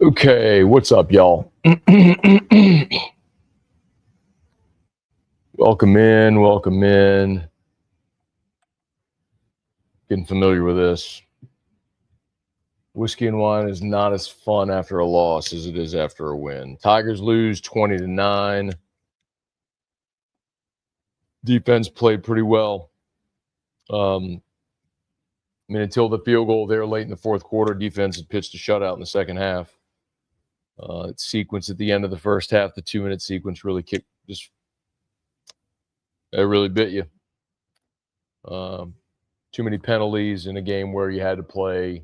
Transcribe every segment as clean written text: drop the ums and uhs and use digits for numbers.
Okay, what's up, y'all? Welcome in. Getting familiar with this. Whiskey and wine is not as fun after a loss as it is after a win. Tigers lose 20-9. Defense played pretty well. Until the field goal there late in the fourth quarter, defense had pitched a shutout in the second half. Sequence at the end of the first half, the 2-minute sequence really kicked, it really bit you. Too many penalties in a game where you had to play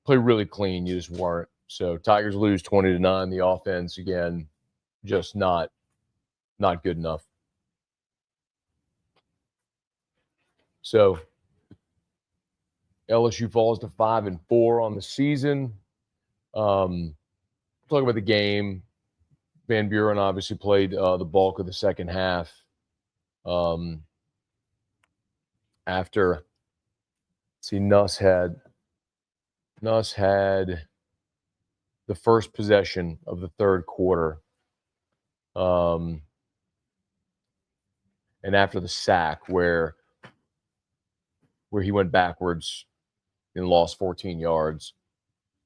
really clean. You just weren't. So Tigers lose 20-9. The offense, again, just not good enough. So LSU falls to 5-4 on the season. Talk about the game. Van Beurren obviously played the bulk of the second half. After, Nuss had the first possession of the third quarter. And after the sack where he went backwards and lost 14 yards,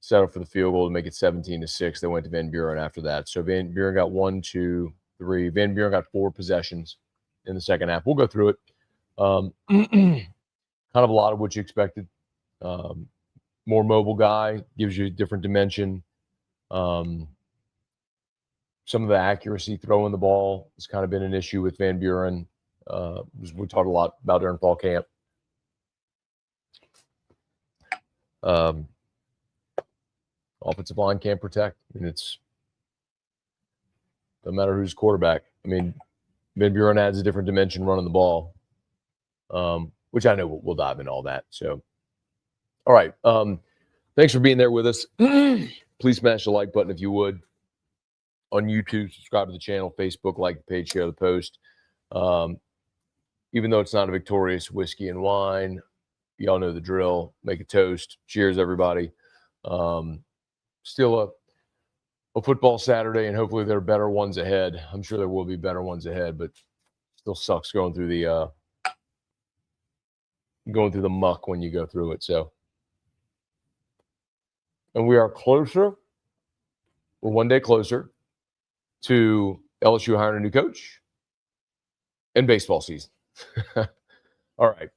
settled for the field goal to make it 17-6. They went to Van Beurren after that. So Van Beurren got 1, 2, 3. Van Beurren got 4 possessions in the second half. We'll go through it. Kind of a lot of what you expected. More mobile guy, gives you a different dimension. Some of the accuracy throwing the ball has kind of been an issue with Van Beurren. We talked a lot about during fall camp. Offensive line can't protect. It's doesn't matter who's quarterback. Van Beurren adds a different dimension running the ball, which I know we'll dive into all that. So, all right. Thanks for being there with us. Please smash the like button if you would. On YouTube, subscribe to the channel, Facebook, like the page, share the post. Even though it's not a victorious whiskey and wine, y'all know the drill. Make a toast. Cheers, everybody. Still a football Saturday, and hopefully there are better ones ahead. I'm sure there will be better ones ahead, but still sucks going through the muck when you go through it. So, and we are closer. We're one day closer to LSU hiring a new coach and baseball season. All right.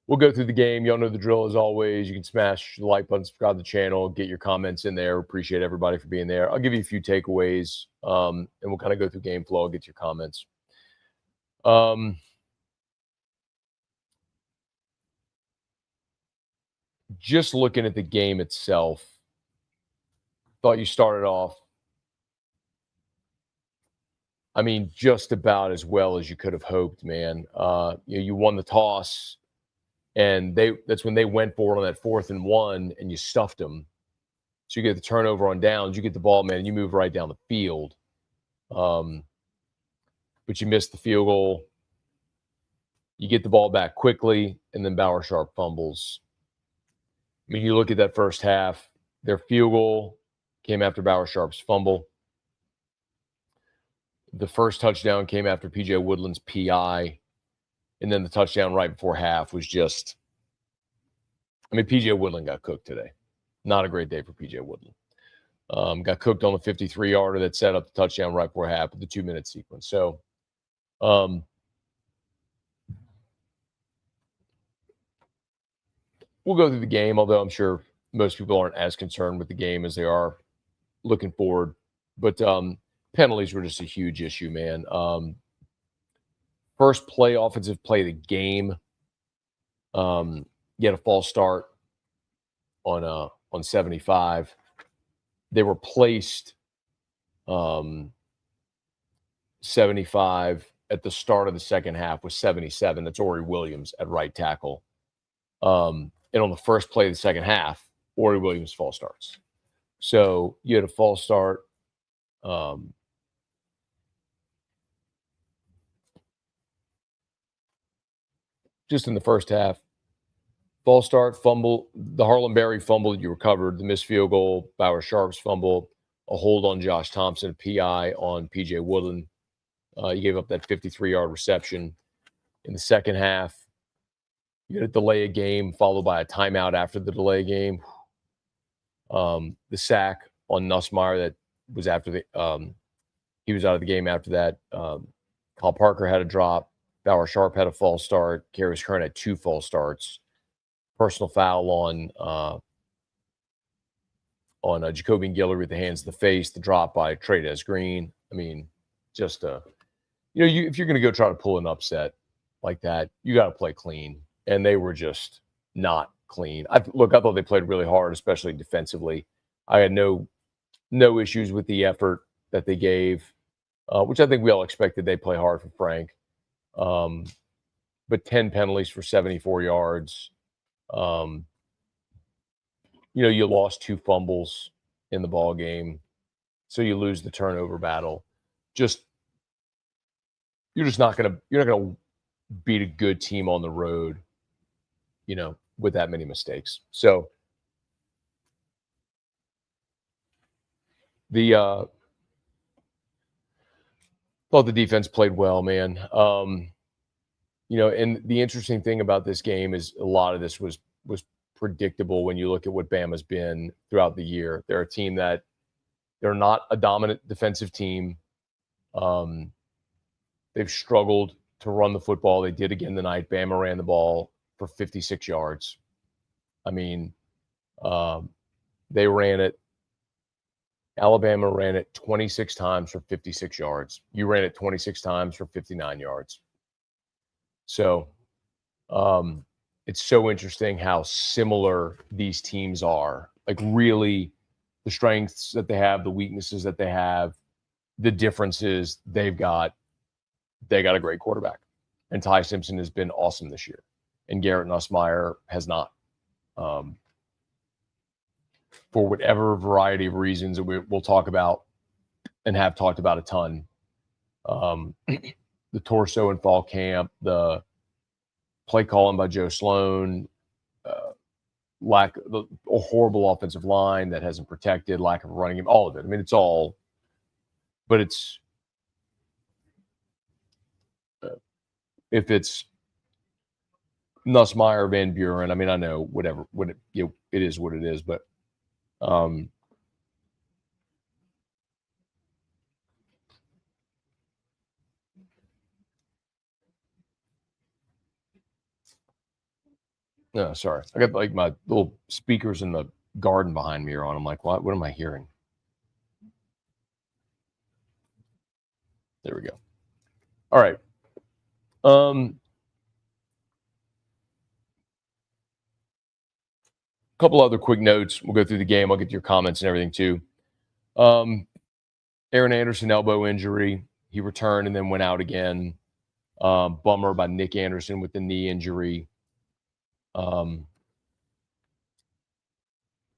We'll go through the game. Y'all know the drill as always. You can smash the like button, subscribe to the channel, get your comments in there. Appreciate everybody for being there. I'll give you a few takeaways, and we'll kind of go through game flow. I'll get your comments. Just looking at the game itself, thought you started off, just about as well as you could have hoped, man. You won the toss, and that's when they went for it on that 4th and 1, and you stuffed them. So you get the turnover on downs, you get the ball, man, and you move right down the field. But you missed the field goal. You get the ball back quickly, and then Bauer-Sharp fumbles. You look at that first half, their field goal came after Bauer-Sharp's fumble. The first touchdown came after P.J. Woodland's PI. And then the touchdown right before half was just, P.J. Woodland got cooked today. Not a great day for P.J. Woodland. Got cooked on the 53-yarder that set up the touchdown right before half with the 2-minute sequence. So, we'll go through the game, although I'm sure most people aren't as concerned with the game as they are looking forward. But penalties were just a huge issue, man. First play, offensive play of the game. You had a false start on 75. They were placed 75 at the start of the second half with 77. That's Ori Williams at right tackle. And on the first play of the second half, Ori Williams false starts. So you had a false start. Just in the first half. false start, fumble, the Harlem Berry fumble you recovered, the missed field goal, Bauer Sharp's fumble, a hold on Josh Thompson, a PI on PJ Woodland. You gave up that 53-yard reception. In the second half, you had a delay a game followed by a timeout after the delay game. The sack on Nusmeier that was after he was out of the game after that. Kyle Parker had a drop. Bauer Sharp had a false start. Karius Kern had 2 false starts. Personal foul on Jacobian Guillory with the hands to the face. The drop by Trades Green. I mean, just if you're going to go try to pull an upset like that, you got to play clean. And they were just not clean. I thought they played really hard, especially defensively. I had no issues with the effort that they gave, which I think we all expected. They play hard for Frank. But 10 penalties for 74 yards. You lost 2 fumbles in the ball game, so you lose the turnover battle. You're not gonna beat a good team on the road, with that many mistakes. So thought the defense played well, man. And the interesting thing about this game is a lot of this was predictable when you look at what Bama's been throughout the year. They're a team that they're not a dominant defensive team. They've struggled to run the football. They did again tonight. Bama ran the ball for 56 yards. I mean, they ran it. Alabama ran it 26 times for 56 yards. You ran it 26 times for 59 yards. So it's so interesting how similar these teams are. Like, really, the strengths that they have, the weaknesses that they have, the differences they've got. They got a great quarterback. And Ty Simpson has been awesome this year. And Garrett Nusmeier has not. For whatever variety of reasons that we'll talk about and have talked about a ton. The torso in fall camp, the play calling by Joe Sloan, a horrible offensive line that hasn't protected, lack of running game, all of it. I mean, it's all, but it's, if it's Nusmeier, Van Buren, I mean, I know it is what it is, but no, sorry. I got like my little speakers in the garden behind me are on. I'm like, what am I hearing? There we go. All right. Couple other quick notes. We'll go through the game. I'll get to your comments and everything too. Aaron Anderson elbow injury. He returned and then went out again. Bummer by Nick Anderson with the knee injury.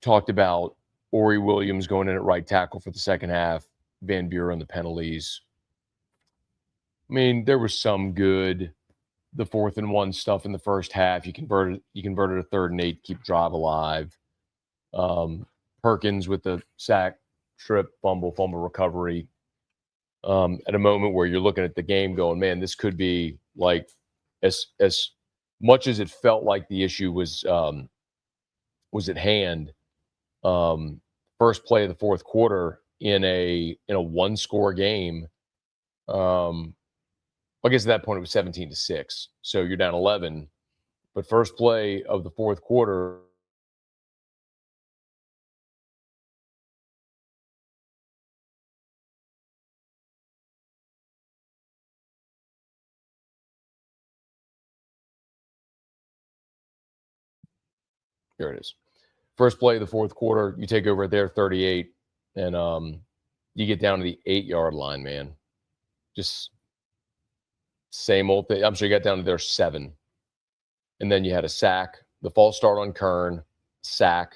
Talked about Ori Williams going in at right tackle for the second half. Van Buren the penalties. I mean, there was some good. The 4th and 1 stuff in the first half. You converted a 3rd and 8, keep drive alive. Perkins with the sack, trip, fumble recovery. At a moment where you're looking at the game going, man, this could be like, as much as it felt like the issue was at hand. First play of the 4th quarter in a 1-score game. I guess at that point it was 17-6. So you're down 11. But first play of the 4th quarter. Here it is. First play of the 4th quarter, you take over at their 38, and you get down to the 8-yard line, man. Just same old thing. I'm sure you got down to their 7. And then you had a sack, the false start on Kern, sack.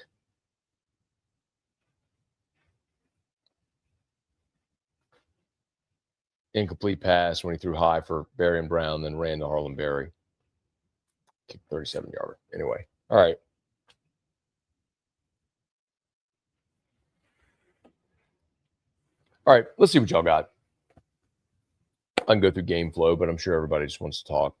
Incomplete pass when he threw high for Berry and Brown, then ran to Harlem Berry. Kicked 37-yarder. Anyway, All right. All right. Let's see what y'all got. I can go through game flow, but I'm sure everybody just wants to talk.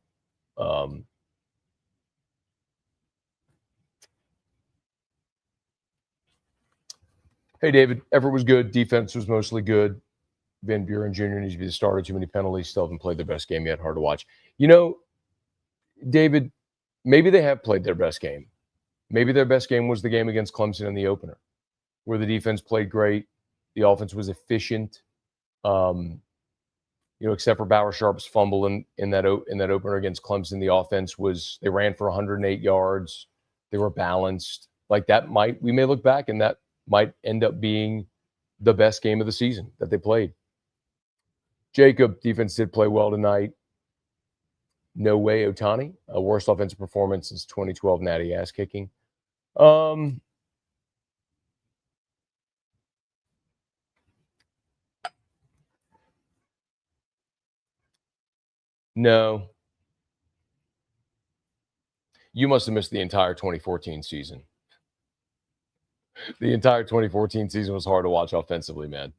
Hey, David. Effort was good. Defense was mostly good. Van Buren Jr. needs to be the starter. Too many penalties. Still haven't played their best game yet. Hard to watch. You know, David, maybe they have played their best game. Maybe their best game was the game against Clemson in the opener, where the defense played great. The offense was efficient. Except for Bauer Sharp's fumble in that opener against Clemson, the offense they ran for 108 yards. They were balanced. Like we may look back and that might end up being the best game of the season that they played. Jacob, defense did play well tonight. No way, Otani. Worst offensive performance since 2012 natty ass kicking. No. You must have missed the entire 2014 season. The entire 2014 season was hard to watch offensively, man.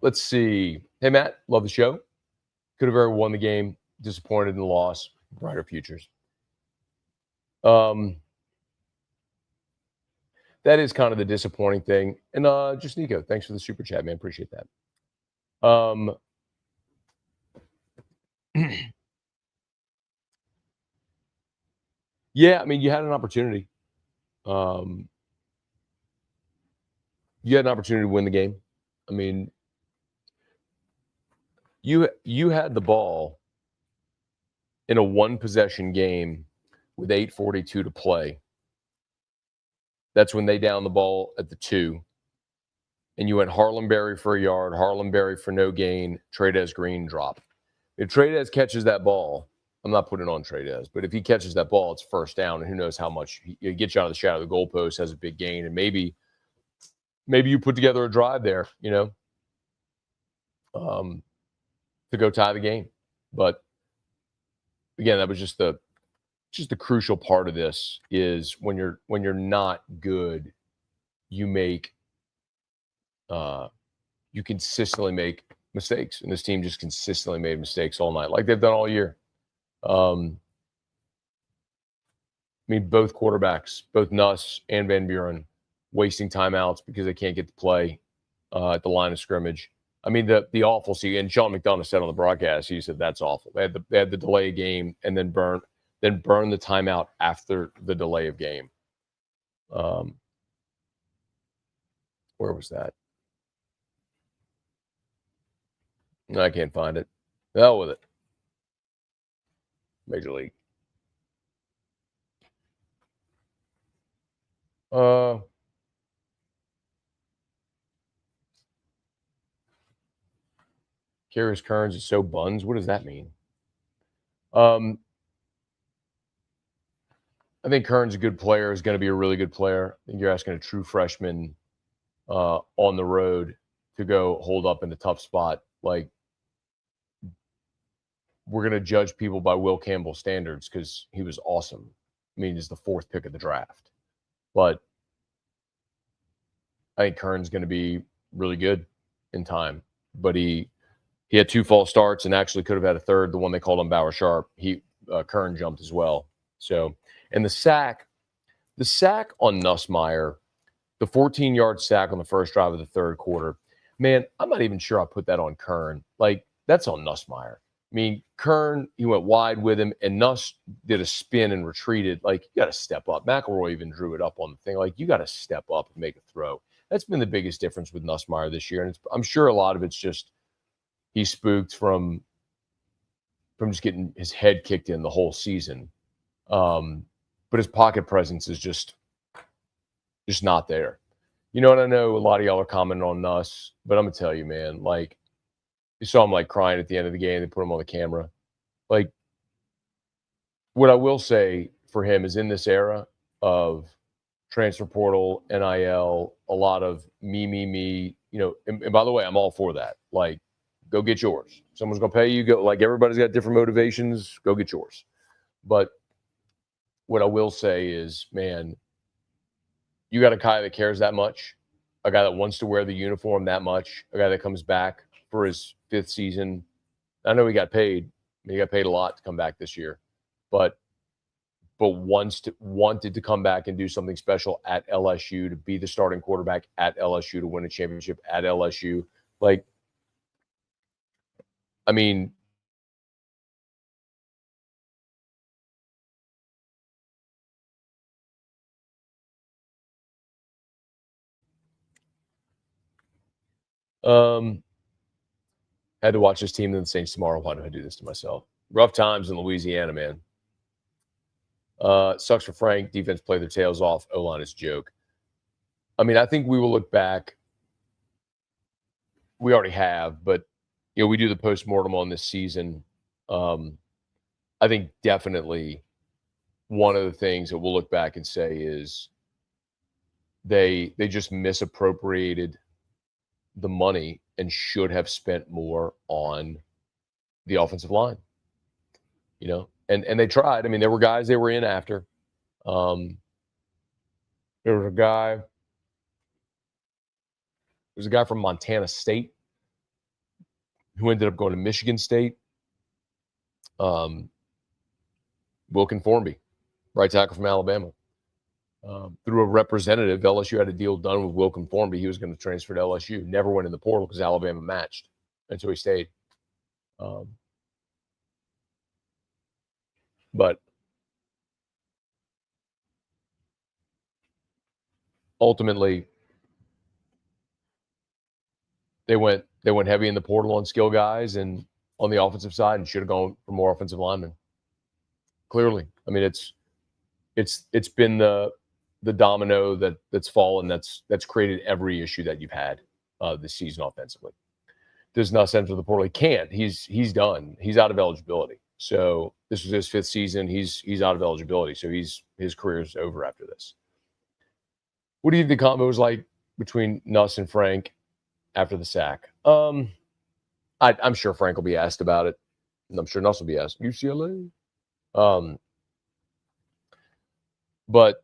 Let's see. Hey, Matt, love the show. Could have very won the game. Disappointed in the loss. Brighter futures. That is kind of the disappointing thing. And just Nico, thanks for the super chat, man. Appreciate that. Yeah, I mean, you had an opportunity. You had an opportunity to win the game. I mean, you had the ball in a one-possession game with 8:42 to play. That's when they downed the ball at the 2. And you went Harlem Berry for a yard, Harlem Berry for no gain, Tradez Green drop. If Tradez catches that ball, I'm not putting it on Tradez, but if he catches that ball, it's first down, and who knows how much he gets you out of the shadow of the goalpost, has a big gain, and maybe you put together a drive there, to go tie the game. But again, that was just the crucial part of this is when you're not good, you consistently make mistakes, and this team just consistently made mistakes all night, like they've done all year. I mean, both quarterbacks, both Nuss and Van Buren, wasting timeouts because they can't get to play at the line of scrimmage. I mean, the awful see, and Sean McDonough said on the broadcast, he said that's awful. They had the delay of game and then burn the timeout after the delay of game. Where was that? No, I can't find it. The hell with it. Major League. Karius Kearns is so buns. What does that mean? I think Kearns is a good player, is going to be a really good player. I think you're asking a true freshman on the road to go hold up in a tough spot. Like, we're going to judge people by Will Campbell standards because he was awesome. I mean, he's the 4th pick of the draft. But I think Kearns is going to be really good in time. But he had 2 false starts and actually could have had a third, the one they called him Bauer Sharp. Kern jumped as well. So, and the sack on Nusmeier, the 14-yard sack on the first drive of the third quarter, man, I'm not even sure I put that on Kern. Like, that's on Nusmeier. I mean, Kern, he went wide with him, and Nuss did a spin and retreated. Like, you got to step up. McElroy even drew it up on the thing. Like, you got to step up and make a throw. That's been the biggest difference with Nusmeier this year, and I'm sure a lot of it's just he's spooked from just getting his head kicked in the whole season. But his pocket presence is just not there. And I know a lot of y'all are commenting on Nuss, but I'm going to tell you, man, like, you saw him, like, crying at the end of the game. They put him on the camera. Like, what I will say for him is in this era of transfer portal, NIL, a lot of me, and by the way, I'm all for that. Like, go get yours. Someone's going to pay you. Go, like, everybody's got different motivations. Go get yours. But what I will say is, man, you got a guy that cares that much, a guy that wants to wear the uniform that much, a guy that comes back for his 5th season. I know he got paid. I mean, he got paid a lot to come back this year, but wanted to come back and do something special at LSU, to be the starting quarterback at LSU, to win a championship at LSU. Like, I mean, had to watch this team and the Saints tomorrow. Why do I do this to myself? Rough times in Louisiana, man. Sucks for Frank. Defense played their tails off. O-line is a joke. I mean, I think we will look back. We already have, but we do the postmortem on this season. I think definitely one of the things that we'll look back and say is they just misappropriated the money and should have spent more on the offensive line. And they tried. I mean, there were guys they were in after. There was a guy from Montana State who ended up going to Michigan State. Wilkin Formby, right tackle from Alabama. Through a representative, LSU had a deal done with Wilkin Formby. He was going to transfer to LSU. Never went in the portal because Alabama matched, and so he stayed. But ultimately, they went heavy in the portal on skill guys and on the offensive side, and should have gone for more offensive linemen. Clearly, I mean, it's been the domino that's fallen that's created every issue that you've had this season offensively. Does Nuss enter the portal? He can't. He's done. He's out of eligibility. So this was his 5th season. He's out of eligibility. So his career is over after this. What do you think the combo was like between Nuss and Frank after the sack? I'm sure Frank will be asked about it, and I'm sure Nuss will be asked. UCLA. But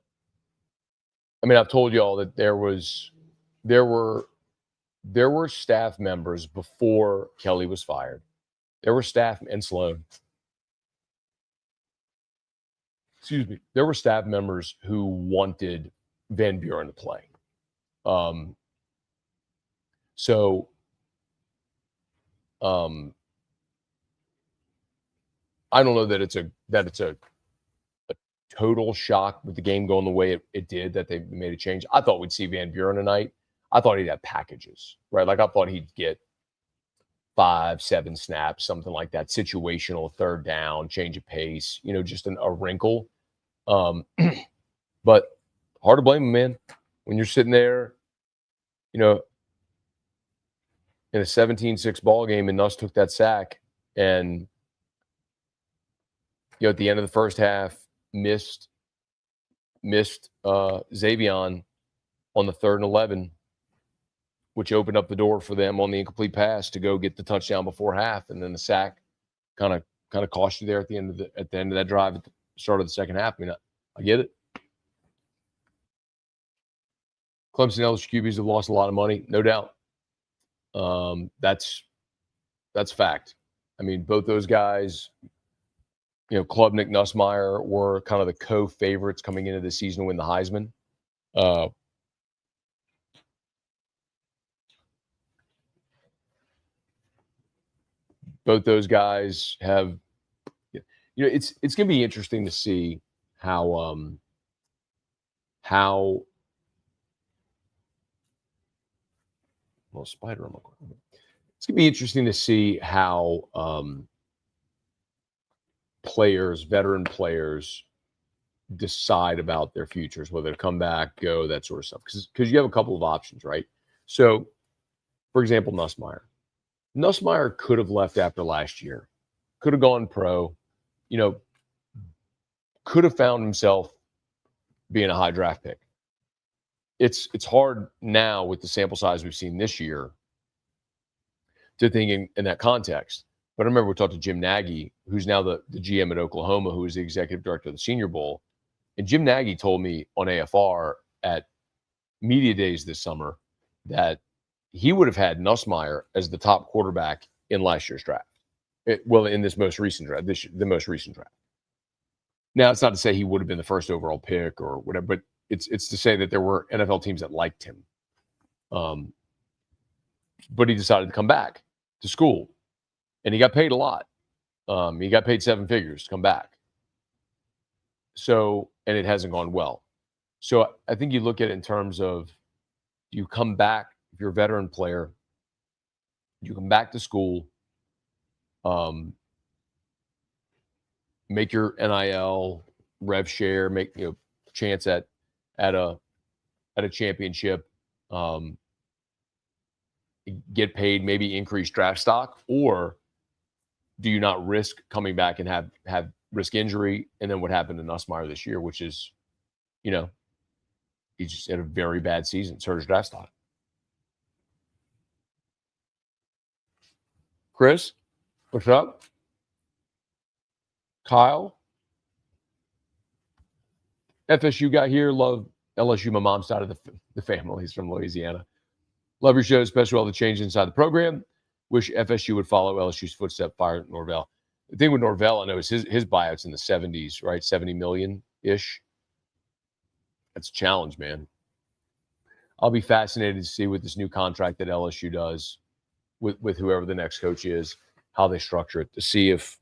I mean, I've told you all that there were staff members before Kelly was fired. There were staff and Sloan. Excuse me. There were staff members who wanted Van Buren to play. I don't know that it's a total shock with the game going the way it did that they made a change. I thought we'd see Van Buren tonight. I thought he'd have packages, right? Like I thought he'd get 5-7 snaps, something like that, situational, third down, change of pace, just a wrinkle. But hard to blame him, man. When you're sitting there, in a 17-6 ball game and Nuss took that sack and, at the end of the first half, missed Xavion on the 3rd and 11, which opened up the door for them on the incomplete pass to go get the touchdown before half, and then the sack kind of cost you there at the end of that drive at the start of the second half. I mean, I get it. Clemson LSU QBs have lost a lot of money, no doubt. That's fact. I mean, both those guys, Klubnik, Nusmeier were kind of the co-favorites coming into the season to win the Heisman. Both those guys have, it's going to be interesting to see how well, spider on my corner. It's going to be interesting to see how veteran players decide about their futures, whether to come back, go, that sort of stuff. Because you have a couple of options, right? So, for example, Nusmeier. Nusmeier could have left after last year, could have gone pro, could have found himself being a high draft pick. It's hard now with the sample size we've seen this year to think in that context. But I remember we talked to Jim Nagy, who's now the GM at Oklahoma, who is the executive director of the Senior Bowl. And Jim Nagy told me on AFR at media days this summer that he would have had Nusmeier as the top quarterback in last year's draft. In this most recent draft, the most recent draft. Now, it's not to say he would have been the first overall pick or whatever, but it's to say that there were NFL teams that liked him. But he decided to come back to school, and he got paid a lot. He got paid 7 figures to come back. So, and it hasn't gone well. So I think you look at it in terms of, you come back, if you're a veteran player, you come back to school, make your NIL, rev share, make chance at a championship, get paid, maybe increase draft stock, or do you not risk coming back and have risk injury? And then what happened to Nusmeier this year, which is, he just had a very bad season, hurt his draft stock. Chris, what's up? Kyle, FSU got here. Love LSU. My mom's side of the family. He's from Louisiana. Love your show, especially all the change inside the program. Wish FSU would follow LSU's footstep. Fire Norvell. The thing with Norvell, I know, is his buyout's in the 70s, right? 70 million-ish. That's a challenge, man. I'll be fascinated to see what this new contract that LSU does with whoever the next coach is, how they structure it, to see if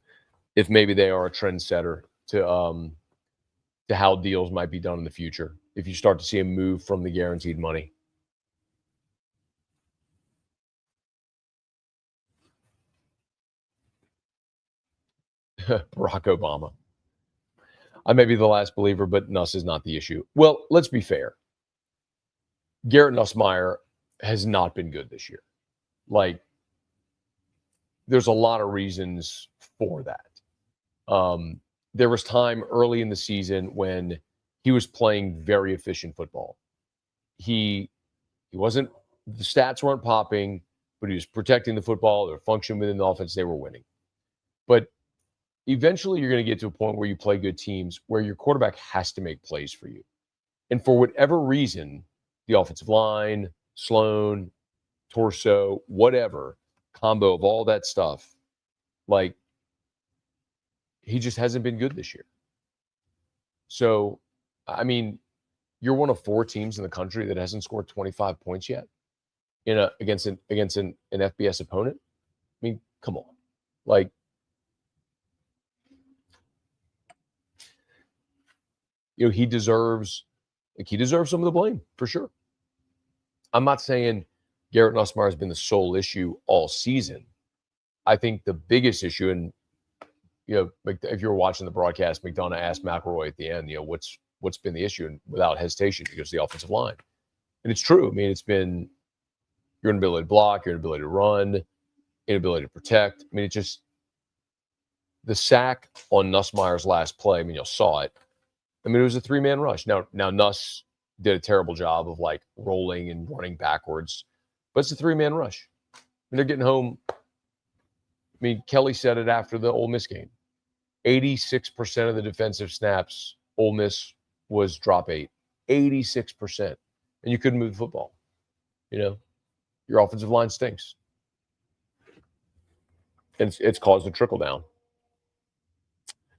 maybe they are a trendsetter to how deals might be done in the future. If you start to see a move from the guaranteed money. Barack Obama. I may be the last believer, but Nuss is not the issue. Well, let's be fair. Garrett Nusmeier has not been good this year. Like, there's a lot of reasons for that. There was time early in the season when he was playing very efficient football. He wasn't, the stats weren't popping, but he was protecting the football. They were functioning within the offense. They were winning. But eventually you're going to get to a point where you play good teams where your quarterback has to make plays for you. And for whatever reason, the offensive line, Sloan, torso, whatever, combo of all that stuff, like, he just hasn't been good this year. So, I mean, you're one of 4 teams in the country that hasn't scored 25 points yet against an FBS opponent. I mean, come on. Like, he deserves some of the blame for sure. I'm not saying Garrett Nussmeier has been the sole issue all season. I think the biggest issue, and if you were watching the broadcast, McDonough asked McElroy at the end, what's been the issue, and without hesitation, he goes, the offensive line. And it's true. I mean, it's been your inability to block, your inability to run, inability to protect. I mean, it's just the sack on Nussmeier's last play. I mean, you saw it. I mean, it was a 3-man rush. Now Nuss did a terrible job of like rolling and running backwards, but it's a 3-man rush. And they're getting home. I mean, Kelly said it after the Ole Miss game. 86% of the defensive snaps, Ole Miss was drop 8. 86%. And you couldn't move the football. Your offensive line stinks. And it's caused a trickle down.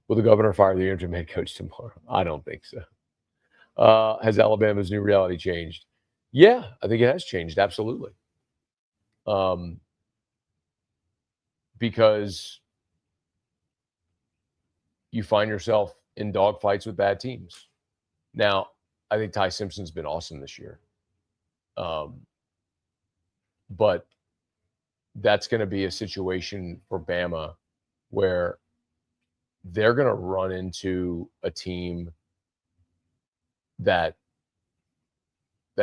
Will the governor fire the interim head coach tomorrow? I don't think so. Has Alabama's new reality changed? Yeah, I think it has changed. Absolutely. Because you find yourself in dogfights with bad teams. Now, I think Ty Simpson's been awesome this year. But that's going to be a situation for Bama where they're going to run into a team that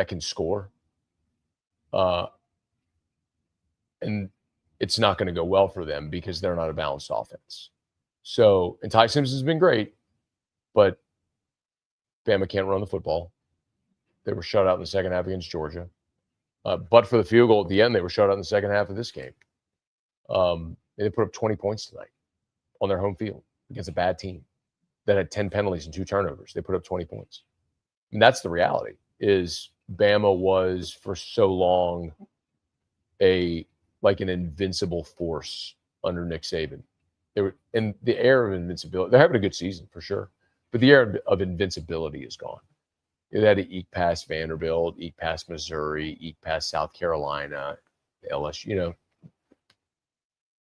can score. And it's not going to go well for them because they're not a balanced offense. So, and Ty Simpson's been great, but Bama can't run the football. They were shut out in the second half against Georgia. But for the field goal at the end, they were shut out in the second half of this game. And they put up 20 points tonight on their home field against a bad team that had 10 penalties and 2 turnovers. They put up 20 points. And that's the reality, is Bama was for so long an invincible force under Nick Saban. They were in the air of invincibility. They're having a good season for sure, but the air of invincibility is gone. They had to eke past Vanderbilt, eke past Missouri, eke past South Carolina, LSU.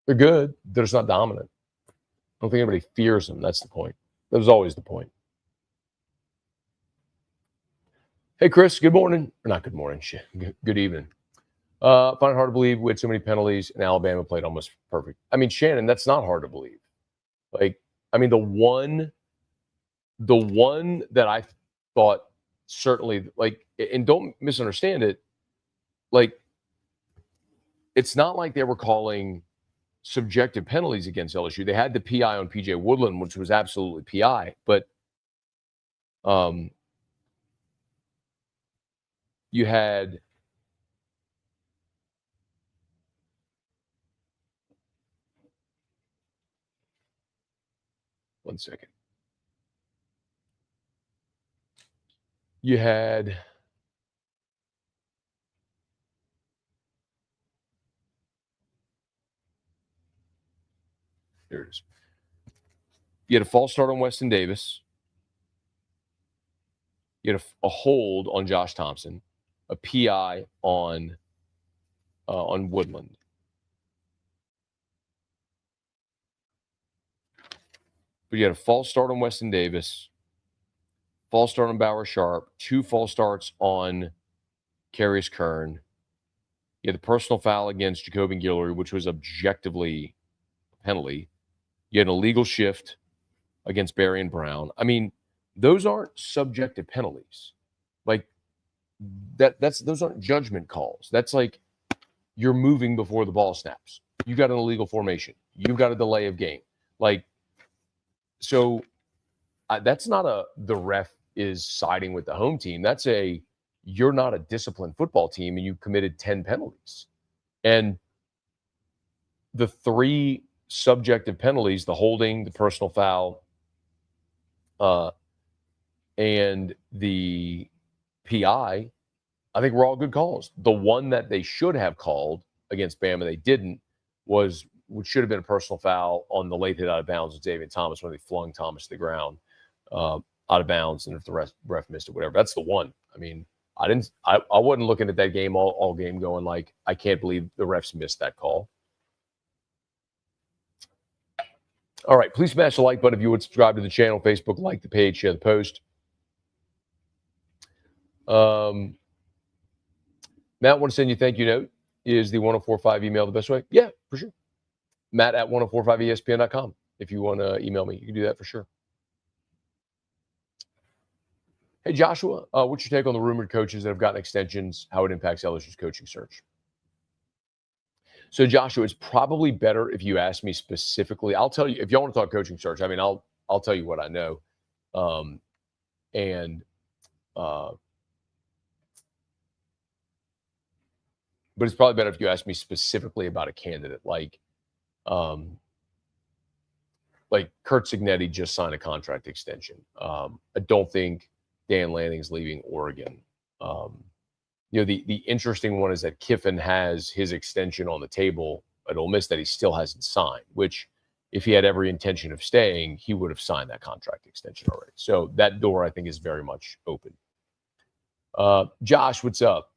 They're good. They're just not dominant. I don't think anybody fears them. That's the point. That was always the point. Hey, Chris, good morning. Or not good morning. Shit. Good evening. Find it hard to believe we had so many penalties and Alabama played almost perfect. I mean, Shannon, that's not hard to believe. The one that I thought certainly, and don't misunderstand it, it's not like they were calling subjective penalties against LSU. They had the PI on PJ Woodland, which was absolutely PI, but you had one second. You had there it is. You had a false start on Weston Davis. You had a hold on Josh Thompson, a PI on Woodland. But you had a false start on Weston Davis, false start on Bauer Sharp, 2 false starts on Carius Kern. You had the personal foul against Jacobian Guillory, which was objectively a penalty. You had an illegal shift against Barry and Brown. I mean, those aren't subjective penalties. Those aren't judgment calls. That's like you're moving before the ball snaps. You got an illegal formation. You've got a delay of game. So that's not the ref is siding with the home team. That's you're not a disciplined football team and you committed 10 penalties. And the 3 subjective penalties, the holding, the personal foul, and the PI, I think were all good calls. The one that they should have called against Bama, they didn't, which should have been a personal foul on the late hit out of bounds with David Thomas when they flung Thomas to the ground out of bounds, and if the ref missed it, whatever. That's the one. I mean, I wasn't looking at that game all game going like, I can't believe the refs missed that call. All right, please smash the like button if you would. Subscribe to the channel, Facebook, like the page, share the post. Matt, want to send you a thank you note. Is the 1045 email the best way? Yeah, for sure. Matt at 1045ESPN.com. If you want to email me, you can do that for sure. Hey, Joshua, what's your take on the rumored coaches that have gotten extensions, how it impacts LSU's coaching search? So, Joshua, it's probably better if you ask me specifically. I'll tell you, if y'all want to talk coaching search, I mean, I'll tell you what I know. But it's probably better if you ask me specifically about a candidate. Like Curt Cignetti just signed a contract extension. I don't think Dan Lanning's leaving Oregon. The interesting one is that Kiffin has his extension on the table at Ole Miss that he still hasn't signed, which if he had every intention of staying, he would have signed that contract extension already. So that door, I think, is very much open. Josh, what's up?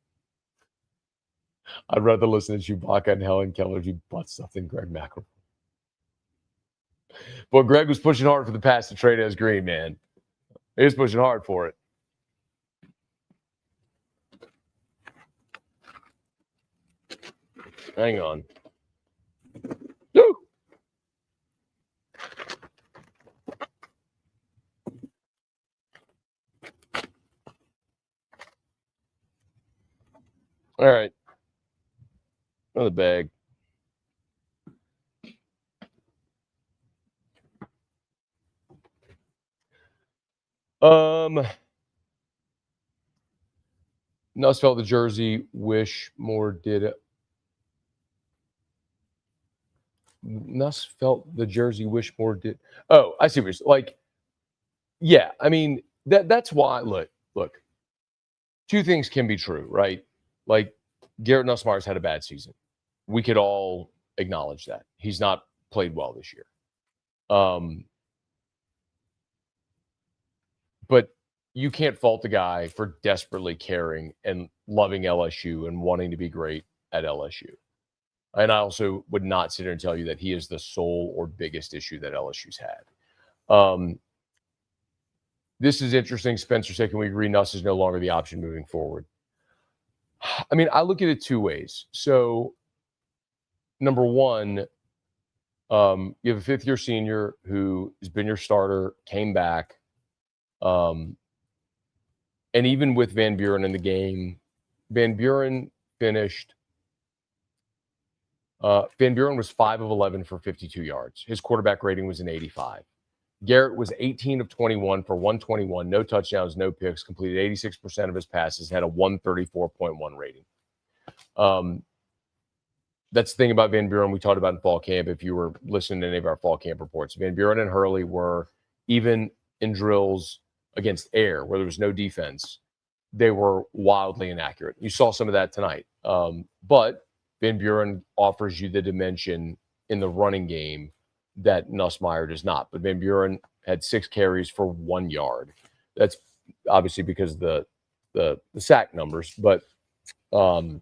I'd rather listen to Chewbacca and Helen Keller if you butt stuff than Greg McElroy. Well, Greg was pushing hard for the pass to trade as Green, man. He was pushing hard for it. Hang on. Woo! All right. Another bag. Nuss felt the jersey. Wish more did it. Nuss felt the jersey wish more did. Oh, I see what you're like. Yeah, I mean that's why. Look. Two things can be true, right? Like Garrett Nussmeier's had a bad season. We could all acknowledge that he's not played well this year. But you can't fault the guy for desperately caring and loving LSU and wanting to be great at LSU. And I also would not sit here and tell you that he is the sole or biggest issue that LSU's had. This is interesting. Spencer said, can we agree Nuss is no longer the option moving forward? I mean, I look at it two ways. So, number one, you have a fifth-year senior who has been your starter, came back. And even with Van Buren in the game, Van Buren finished. Van Buren was 5 of 11 for 52 yards. His quarterback rating was an 85. Garrett was 18 of 21 for 121, no touchdowns, no picks, completed 86% of his passes, had a 134.1 rating. That's the thing about Van Buren we talked about in fall camp. If you were listening to any of our fall camp reports, Van Buren and Hurley were, even in drills against air where there was no defense, they were wildly inaccurate. You saw some of that tonight. But Van Buren offers you the dimension in the running game that Nusmeier does not. But Van Buren had 6 carries for 1 yard. That's obviously because of the sack numbers, but you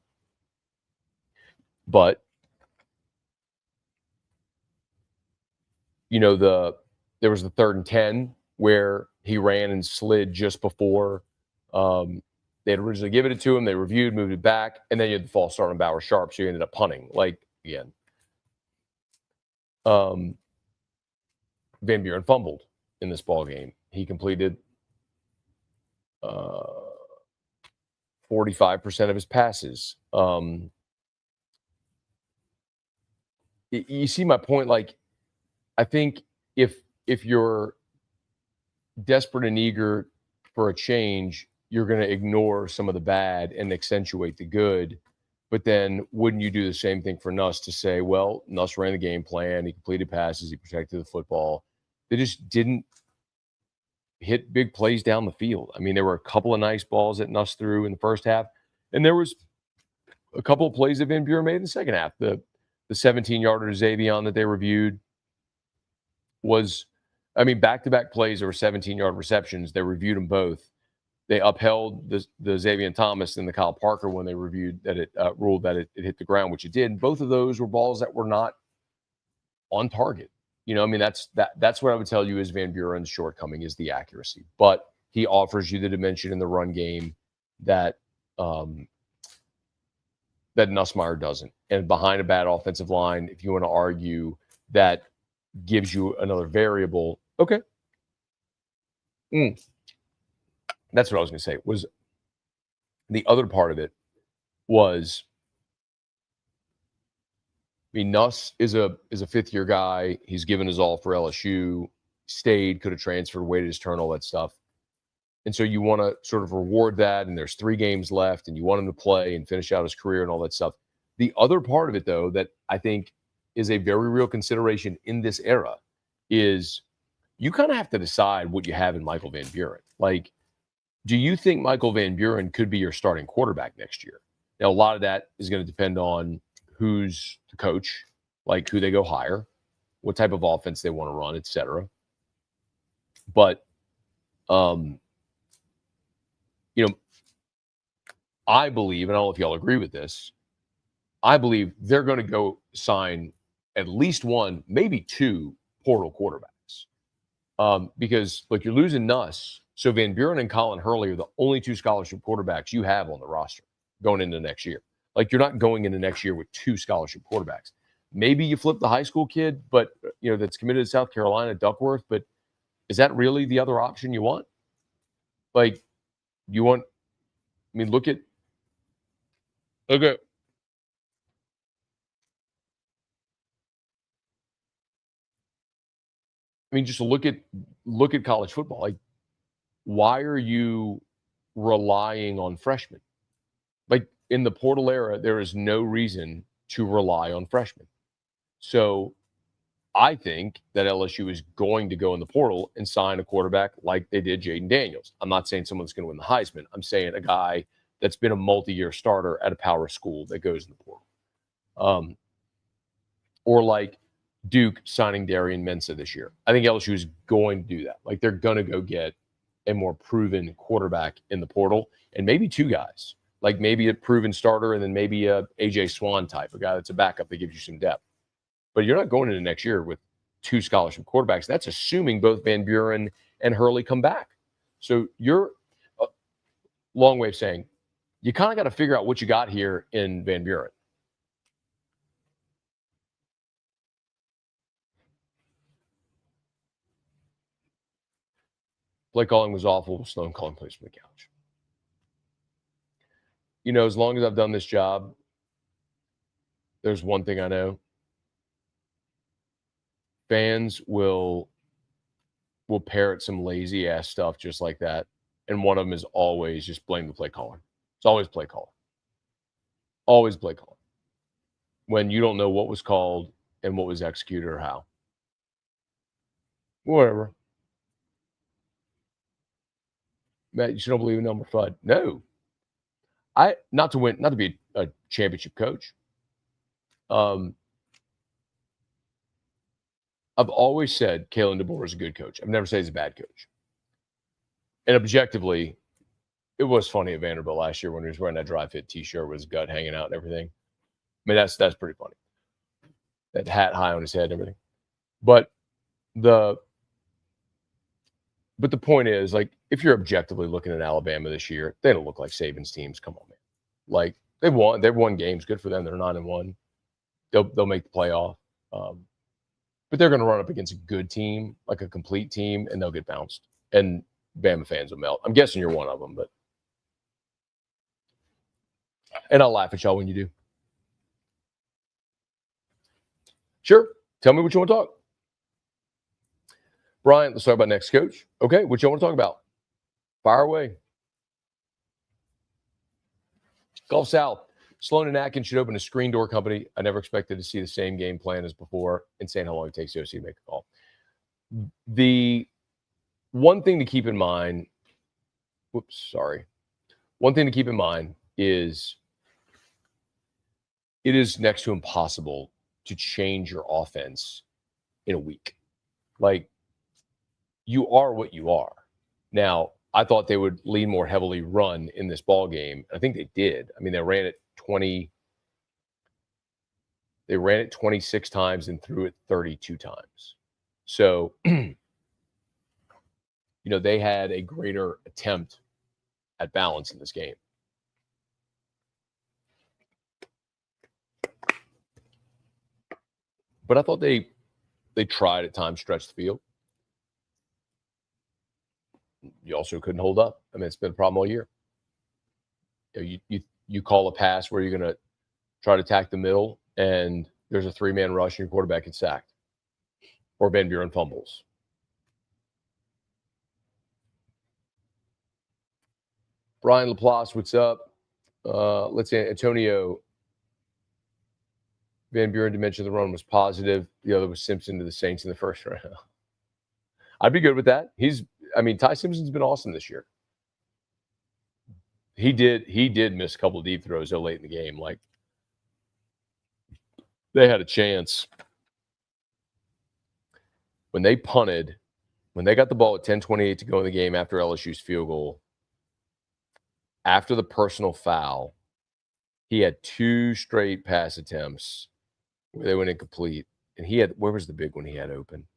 know, there was the 3rd and 10 where he ran and slid just before they had originally given it to him. They reviewed, moved it back, and then you had the false start on Bauer Sharp, so you ended up punting. Like, again, Van Buren fumbled in this ball game. He completed 45% of his passes. You see my point? Like, I think if you're desperate and eager for a change, you're going to ignore some of the bad and accentuate the good. But then wouldn't you do the same thing for Nuss to say, well, Nuss ran the game plan, he completed passes, he protected the football. They just didn't hit big plays down the field. I mean, there were a couple of nice balls that Nuss threw in the first half, and there was a couple of plays that Van Buren made in the second half. The 17-yarder to Xavion that they reviewed was, I mean, back-to-back plays. There were 17-yard receptions. They reviewed them both. They upheld the Xavier Thomas and the Kyle Parker when they reviewed that it ruled that it hit the ground, which it did. Both of those were balls that were not on target. You know, I mean, that's what I would tell you is Van Buren's shortcoming is the accuracy. But he offers you the dimension in the run game that that Nusmeier doesn't. And behind a bad offensive line, if you want to argue that gives you another variable, okay. That's what I was going to say. Was the other part of it was, I mean, Nuss is a 5th-year guy. He's given his all for LSU, stayed, could have transferred, waited his turn, all that stuff. And so you want to sort of reward that, and there's 3 games left, and you want him to play and finish out his career and all that stuff. The other part of it, though, that I think is a very real consideration in this era is you kind of have to decide what you have in Michael Van Buren. Like, do you think Michael Van Buren could be your starting quarterback next year? Now, a lot of that is going to depend on who's the coach, like who they go hire, what type of offense they want to run, et cetera. But, you know, I believe, and I don't know if y'all agree with this, I believe they're going to go sign at least 1, maybe 2 portal quarterbacks. Because, look, you're losing Nuss. So Van Buren and Colin Hurley are the only 2 scholarship quarterbacks you have on the roster going into next year. Like, you're not going into next year with 2 scholarship quarterbacks. Maybe you flip the high school kid, but you know that's committed to South Carolina, Duckworth. But is that really the other option you want? Like, you want? I mean, look at. I mean, just look at college football. Like, why are you relying on freshmen? Like, in the portal era, there is no reason to rely on freshmen. So I think that LSU is going to go in the portal and sign a quarterback like they did Jaden Daniels. I'm not saying someone's going to win the Heisman. I'm saying a guy that's been a multi-year starter at a power school that goes in the portal. Or like Duke signing Darian Mensah this year. I think LSU is going to do that. Like they're going to go get a more proven quarterback in the portal and maybe two guys. Like maybe a proven starter and then maybe a AJ Swan type, a guy that's a backup that gives you some depth. But you're not going into next year with two scholarship quarterbacks. That's assuming both Van Buren and Hurley come back. So you're a long way of saying you kind of got to figure out what you got here in Van Buren. Play calling was awful. Sloan calling plays from the couch. You know, as long as I've done this job, there's one thing I know. Fans will parrot some lazy ass stuff just like that. And one of them is always just blame the play caller. It's always play caller. Always play caller. When you don't know what was called and what was executed or how. Whatever. Matt, you still don't believe in number FUD? No. Not to be a championship coach. I've always said Kalen DeBoer is a good coach. I've never said he's a bad coach. And objectively, it was funny at Vanderbilt last year when he was wearing that dry fit T-shirt with his gut hanging out and everything. I mean, that's pretty funny. That hat high on his head and everything. But the point is, like, if you're objectively looking at Alabama this year, they don't look like Saban's teams. Come on, man. Like, they've won games. Good for them. They're 9-1. They'll make the playoff. But they're going to run up against a good team, like a complete team, and they'll get bounced. And Bama fans will melt. I'm guessing you're one of them, but. And I'll laugh at y'all when you do. Sure. Tell me what you want to talk. Brian, let's talk about next coach. Okay, what you want to talk about? Fire away. Gulf South. Sloan and Atkins should open a screen door company. I never expected to see the same game plan as before and saying how long it takes the OC to make a call. The one thing to keep in mind, one thing to keep in mind is it is next to impossible to change your offense in a week. Like, you are what you are. Now, I thought they would lean more heavily run in this ball game. I think they did. I mean, they ran it 26 times and threw it 32 times. So, you know, they had a greater attempt at balance in this game. But I thought they tried at times stretch the field. You also couldn't hold up. I mean, it's been a problem all year. You call a pass where you're going to try to attack the middle, and there's a three-man rush, and your quarterback gets sacked, or Van Buren fumbles. Brian Laplace, what's up? Let's say Antonio. Van Buren dimension of the run was positive. The other was Simpson to the Saints in the first round. I'd be good with that. Ty Simpson's been awesome this year. He did miss a couple of deep throws though late in the game. Like, they had a chance. When they punted, when they got the ball at 10:28 to go in the game after LSU's field goal, after the personal foul, he had two straight pass attempts where they went incomplete. And where was the big one he had open?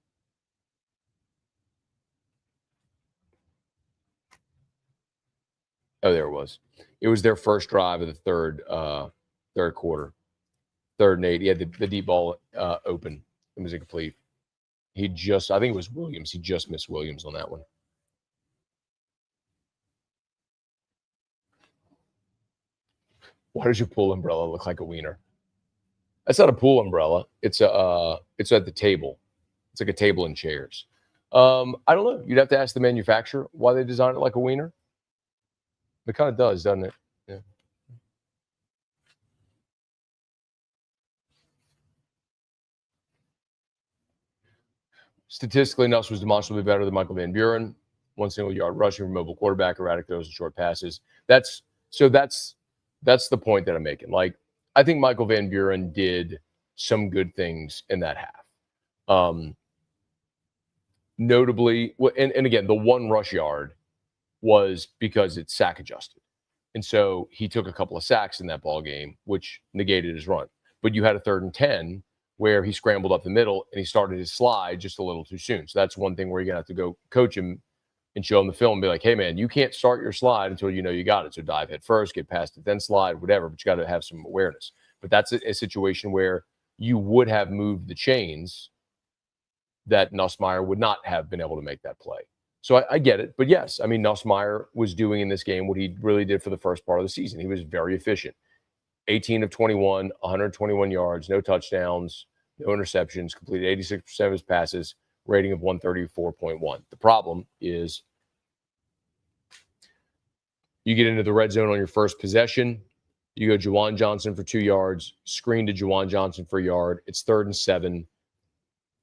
Oh, there it was. It was their first drive of the third quarter. 3rd and 8. He had the deep ball open. It was incomplete. I think it was Williams. He just missed Williams on that one. Why does your pool umbrella look like a wiener? That's not a pool umbrella. It's at the table. It's like a table and chairs. I don't know. You'd have to ask the manufacturer why they designed it like a wiener. It kind of does, doesn't it? Yeah. Statistically, Nuss was demonstrably better than Michael Van Buren. 1 single yard rushing from mobile quarterback, erratic throws and short passes. That's the point that I'm making. Like, I think Michael Van Buren did some good things in that half. Notably, and again, the 1 rush yard was because it's sack adjusted. And so he took a couple of sacks in that ball game, which negated his run. But you had a 3rd and 10 where he scrambled up the middle and he started his slide just a little too soon. So that's one thing where you're going to have to go coach him and show him the film and be like, hey, man, you can't start your slide until you know you got it. So dive head first, get past it, then slide, whatever. But you got to have some awareness. But that's a situation where you would have moved the chains that Nusmeier would not have been able to make that play. So I get it. But yes, I mean, Nusmeier was doing in this game what he really did for the first part of the season. He was very efficient. 18 of 21, 121 yards, no touchdowns, no interceptions, completed 86% of his passes, rating of 134.1. The problem is you get into the red zone on your first possession. You go Juwan Johnson for 2 yards, screen to Juwan Johnson for a yard. It's 3rd and 7.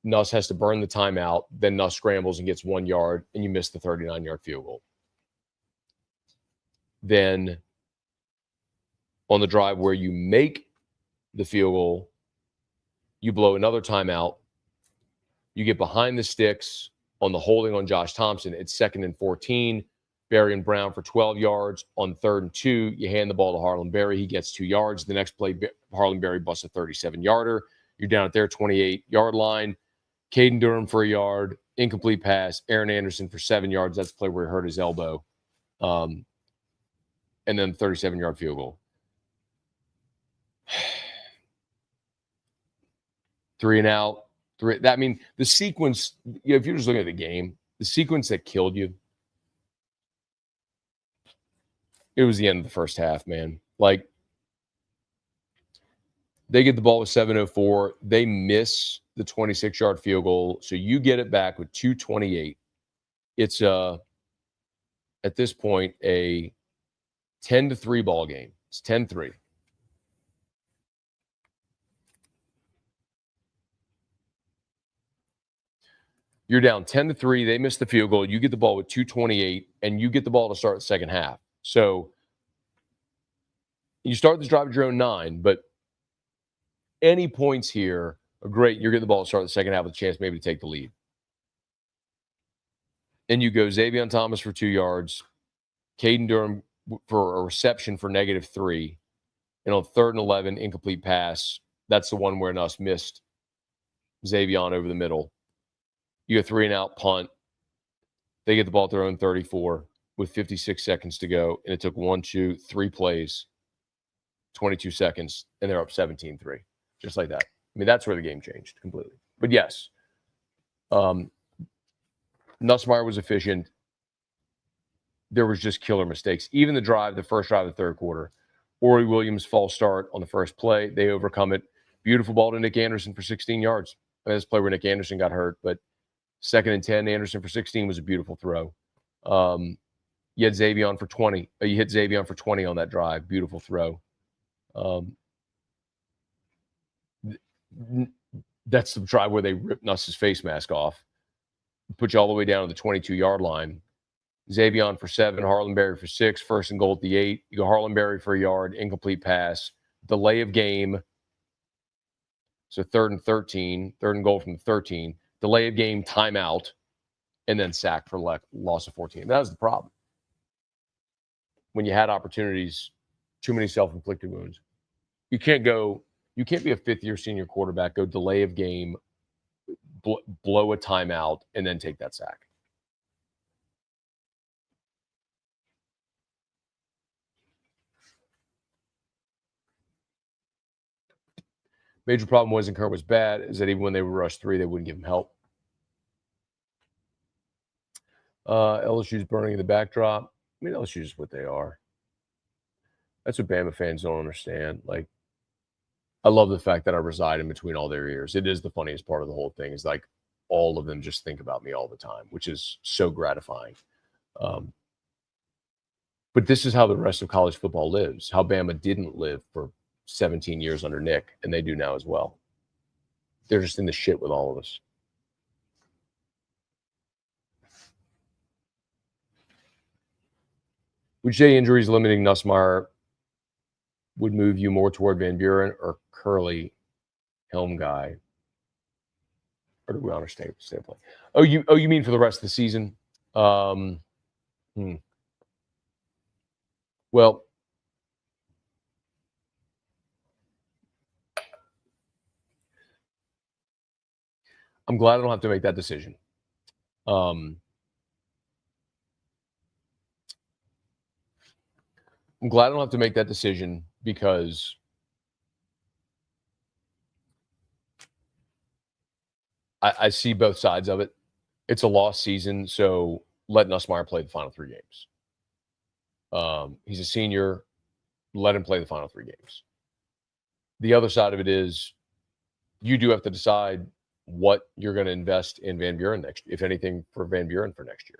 Nuss has to burn the timeout. Then Nuss scrambles and gets 1 yard, and you miss the 39-yard field goal. Then on the drive where you make the field goal, you blow another timeout. You get behind the sticks on the holding on Josh Thompson. It's 2nd and 14. Berry and Brown for 12 yards. On 3rd and 2, you hand the ball to Harlan Berry. He gets 2 yards. The next play, Harlan Berry busts a 37-yarder. You're down at their 28-yard line. Caden Durham for a yard, incomplete pass. Aaron Anderson for 7 yards. That's the play where he hurt his elbow. And then 37-yard field goal. 3 and out. I mean, the sequence, if you're just looking at the game, the sequence that killed you, it was the end of the first half, man. Like, they get the ball with 7:04. They miss the 26-yard field goal. So you get it back with 2:28. It's at this point a 10-3 ball game. It's 10-3. You're down 10-3. They miss the field goal. You get the ball with 2:28, and you get the ball to start the second half. So you start this drive at your own 9, but any points here are great. You're getting the ball to start the second half with a chance maybe to take the lead. And you go Xavier Thomas for 2 yards, Caden Durham for a reception for -3, and on 3rd and 11, incomplete pass. That's the one where Nuss missed Xavier over the middle. You go 3 and out, punt. They get the ball at their own 34 with 56 seconds to go, and it took 1, 2, 3 plays, 22 seconds, and they're up 17-3, just like that. I mean, that's where the game changed completely. But yes, Nusmeier was efficient. There was just killer mistakes. Even the first drive of the third quarter, Ori Williams' false start on the first play, they overcome it. Beautiful ball to Nick Anderson for 16 yards. I mean, this play where Nick Anderson got hurt, but 2nd and 10, Anderson for 16 was a beautiful throw. You had Xavier for 20. You hit Xavier for 20 on that drive. Beautiful throw. That's the drive where they ripped Nuss's face mask off. Put you all the way down to the 22-yard line. Xavier for 7, Harlan Berry for 6, 1st and goal at the 8. You go Harlan Berry for a yard, incomplete pass, delay of game. So 3rd and 13, 3rd and goal from the 13, delay of game, timeout, and then sack for loss of 14. That was the problem. When you had opportunities, too many self-inflicted wounds. You can't be a 5th-year senior quarterback, go delay of game, blow a timeout, and then take that sack. Major problem wasn't Kurt was bad, is that even when they were rushed 3, they wouldn't give him help. LSU's burning in the backdrop. I mean, LSU is what they are. That's what Bama fans don't understand. Like, I love the fact that I reside in between all their ears. It is the funniest part of the whole thing, is like all of them just think about me all the time, which is so gratifying. But this is how the rest of college football lives, how Bama didn't live for 17 years under Nick, and they do now as well. They're just in the shit with all of us. Would you say injuries limiting Nussmeier would move you more toward Van Buren or Curly, Helm guy? Or do we want to stay play? Oh, you mean for the rest of the season? Hmm. Well, I'm glad I don't have to make that decision. I'm glad I don't have to make that decision because I see both sides of it. It's a lost season, so let Nussmeier play the final 3 games. He's a senior. Let him play the final 3 games. The other side of it is you do have to decide what you're going to invest in Van Buren next, if anything, for Van Buren for next year.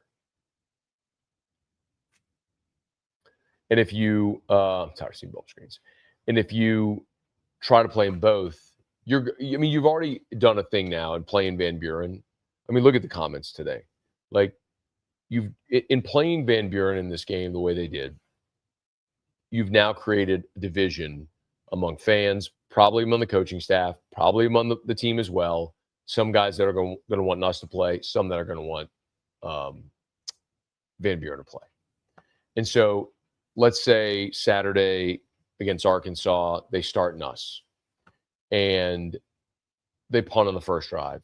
And if you, I'm tired of seeing both screens. And if you try to play them both, you've already done a thing now in playing Van Buren. I mean, look at the comments today. Like, in playing Van Buren in this game the way they did, you've now created a division among fans, probably among the coaching staff, probably among the team as well. Some guys that are going to want Nuss to play, some that are going to want Van Buren to play. And so let's say Saturday against Arkansas, they start Nuss and they punt on the first drive.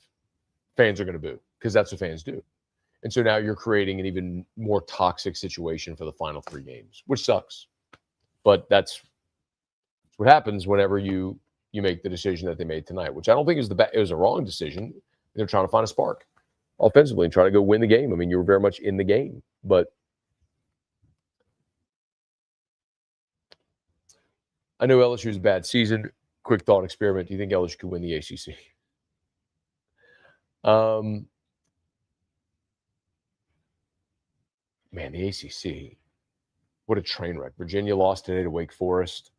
Fans are going to boo because that's what fans do. And so now you're creating an even more toxic situation for the final 3 games, which sucks. But that's what happens whenever you make the decision that they made tonight, which I don't think it was a wrong decision. They're trying to find a spark offensively and try to go win the game. I mean, you were very much in the game, but I know LSU is a bad season. Quick thought experiment. Do you think LSU could win the ACC? Man, the ACC. What a train wreck. Virginia lost today to Wake Forest.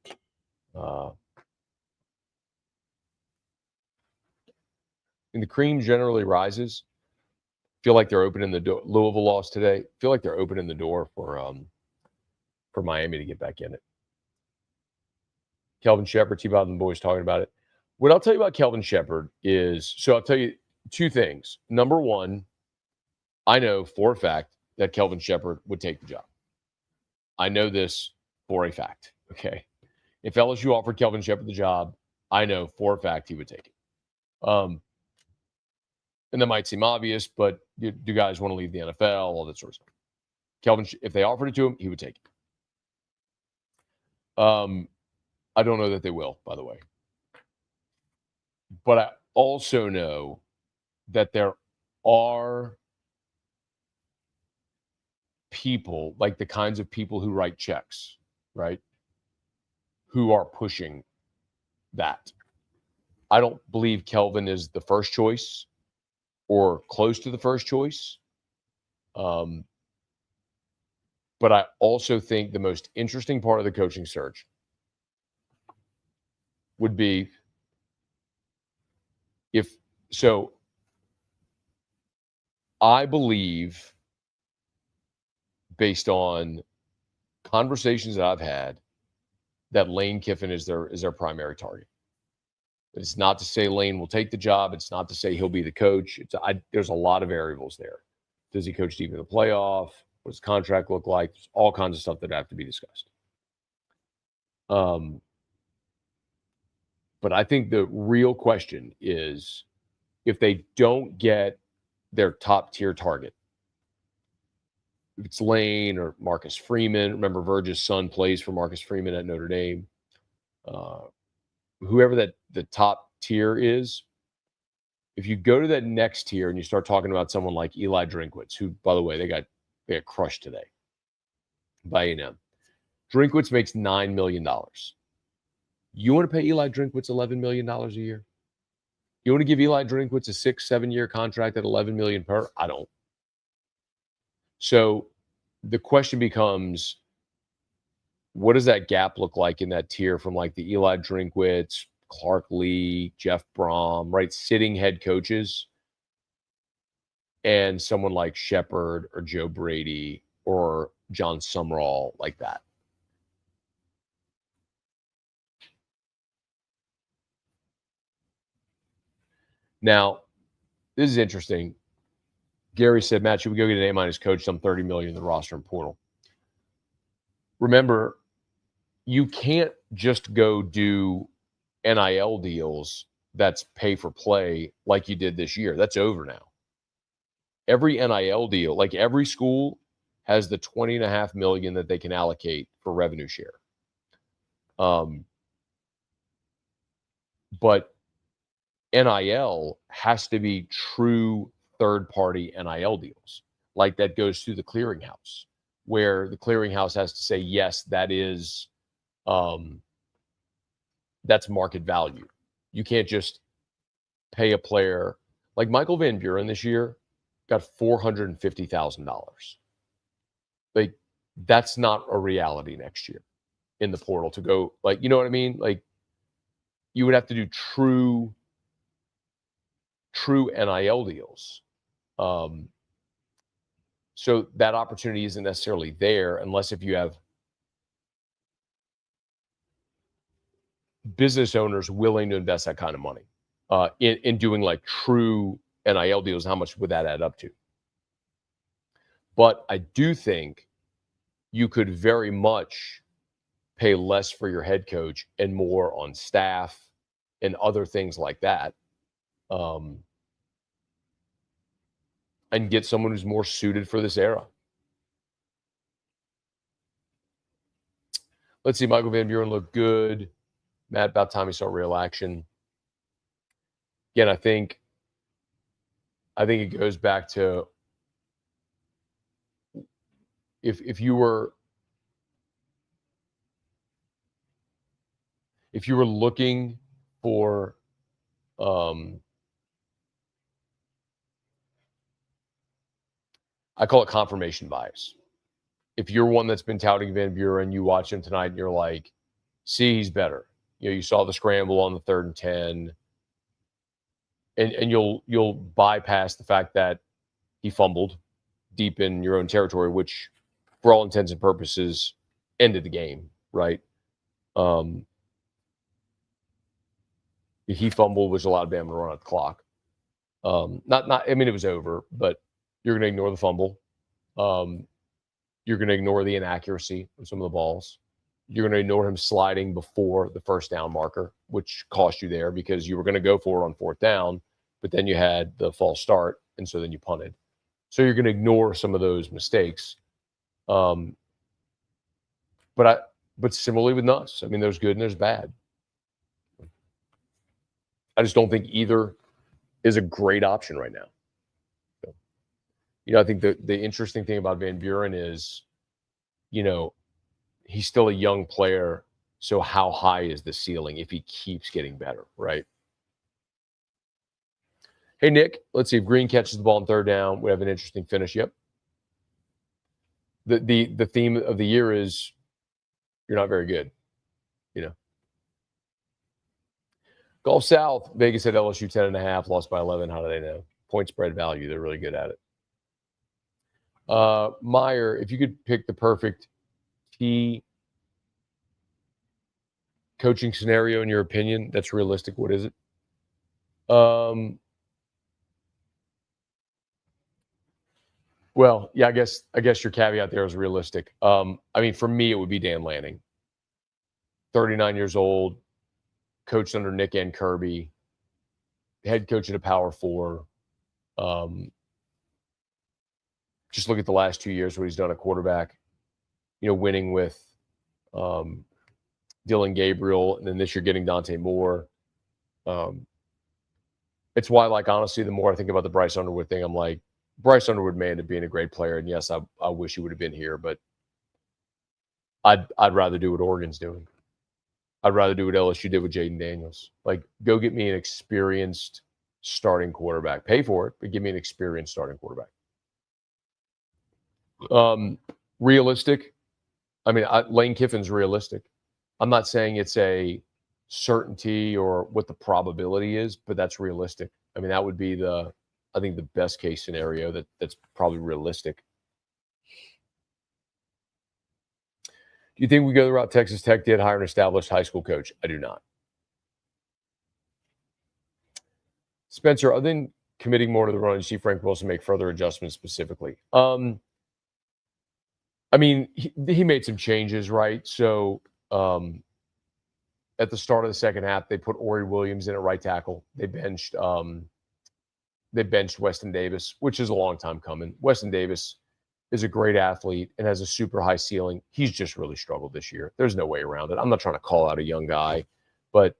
And the cream generally rises. Feel like they're opening the door. Louisville lost today. Feel like they're opening the door for Miami to get back in it. Kelvin Shepherd, T-Bob and the boys talking about it. What I'll tell you about Kelvin Shepherd is, so I'll tell you 2 things. Number 1, I know for a fact that Kelvin Shepherd would take the job. I know this for a fact, okay? If LSU offered Kelvin Shepherd the job, I know for a fact he would take it. And that might seem obvious, but do guys want to leave the NFL, all that sort of stuff. Kelvin, if they offered it to him, he would take it. I don't know that they will, by the way. But I also know that there are people, like the kinds of people who write checks, right, who are pushing that. I don't believe Kelvin is the first choice or close to the first choice. But I also think the most interesting part of the coaching search would be I believe, based on conversations that I've had, that Lane Kiffin is their primary target. It's not to say Lane will take the job. It's not to say he'll be the coach. There's a lot of variables there. Does he coach deep in the playoff? What does his contract look like? There's all kinds of stuff that have to be discussed. But I think the real question is, if they don't get their top tier target, if it's Lane or Marcus Freeman, remember Verge's son plays for Marcus Freeman at Notre Dame. Whoever that the top tier is, if you go to that next tier and you start talking about someone like Eli Drinkwitz, who, by the way, they got crushed today by A&M. Drinkwitz makes $9 million. You want to pay Eli Drinkwitz $11 million a year? You want to give Eli Drinkwitz a 6-7 year contract at $11 million per? I don't. So the question becomes, what does that gap look like in that tier from like the Eli Drinkwitz, Clark Lee, Jeff Brom, right? Sitting head coaches, and someone like Shepherd or Joe Brady or John Sumrall like that. Now, this is interesting. Gary said, Matt, should we go get an A- coach? I'm $30 million in the roster and portal. Remember, you can't just go do NIL deals that's pay for play like you did this year. That's over now. Every NIL deal, like every school has the $20.5 million that they can allocate for revenue share. But NIL has to be true third-party NIL deals. Like that goes through the clearinghouse, where the clearinghouse has to say, yes, that is, that's market value. You can't just pay a player. Like Michael Van Buren this year got $450,000. Like, that's not a reality next year in the portal to go, like, you know what I mean? Like, you would have to do true NIL deals. So that opportunity isn't necessarily there unless if you have business owners willing to invest that kind of money in doing like true NIL deals. How much would that add up to? But I do think you could very much pay less for your head coach and more on staff and other things like that. And get someone who's more suited for this era. Let's see. Michael Van Buren looked good. Matt, about time he saw real action. Again, I think it goes back to if you were looking for I call it confirmation bias. If you're one that's been touting Van Buren, you watch him tonight and you're like, see, he's better. You know, you saw the scramble on the 3rd and 10. And you'll bypass the fact that he fumbled deep in your own territory, which for all intents and purposes ended the game, right? He fumbled, which allowed Bama to run out the clock. I mean, it was over, but you're going to ignore the fumble. You're going to ignore the inaccuracy of some of the balls. You're going to ignore him sliding before the first down marker, which cost you there because you were going to go for it on 4th down, but then you had the false start, and so then you punted. So you're going to ignore some of those mistakes. But similarly with Nuss, I mean, there's good and there's bad. I just don't think either is a great option right now. So, you know, I think the interesting thing about Van Buren is, you know, he's still a young player. So how high is the ceiling if he keeps getting better, right? Hey, Nick, let's see if Green catches the ball on 3rd down. We have an interesting finish. Yep. The theme of the year is you're not very good, you know. Gulf South, Vegas at LSU 10.5, lost by 11. How do they know? Point spread value. They're really good at it. Meyer, if you could pick the perfect key coaching scenario in your opinion, that's realistic, what is it? Well, yeah, I guess your caveat there is realistic. I mean, for me, it would be Dan Lanning. 39 years old, coached under Nick and Kirby, head coach at a Power 4. Just look at the last 2 years, what he's done at quarterback. You know, winning with Dylan Gabriel, and then this year getting Dante Moore. It's why, like, honestly, the more I think about the Bryce Underwood thing, I'm like, Bryce Underwood may end up being a great player, and yes, I wish he would have been here, but I'd rather do what Oregon's doing. I'd rather do what LSU did with Jaden Daniels. Like, go get me an experienced starting quarterback. Pay for it, but give me an experienced starting quarterback. Realistic. I mean, Lane Kiffin's realistic. I'm not saying it's a certainty or what the probability is, but that's realistic. I mean, that would be I think the best case scenario that's probably realistic. Do you think we go the route Texas Tech did, hire an established high school coach? I do not. Spencer, other than committing more to the run, you see Frank Wilson make further adjustments specifically. I mean, he made some changes, right? So at the start of the second half, they put Ori Williams in at right tackle. They benched Weston Davis, which is a long time coming. Weston Davis is a great athlete and has a super high ceiling. He's just really struggled this year. There's no way around it. I'm not trying to call out a young guy, but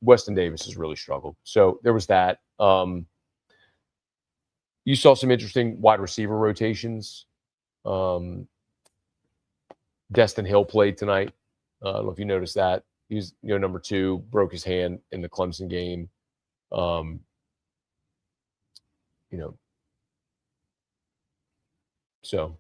Weston Davis has really struggled. So there was that. You saw some interesting wide receiver rotations. Destin Hill played tonight. I don't know if you noticed that. He's number 2, broke his hand in the Clemson game. So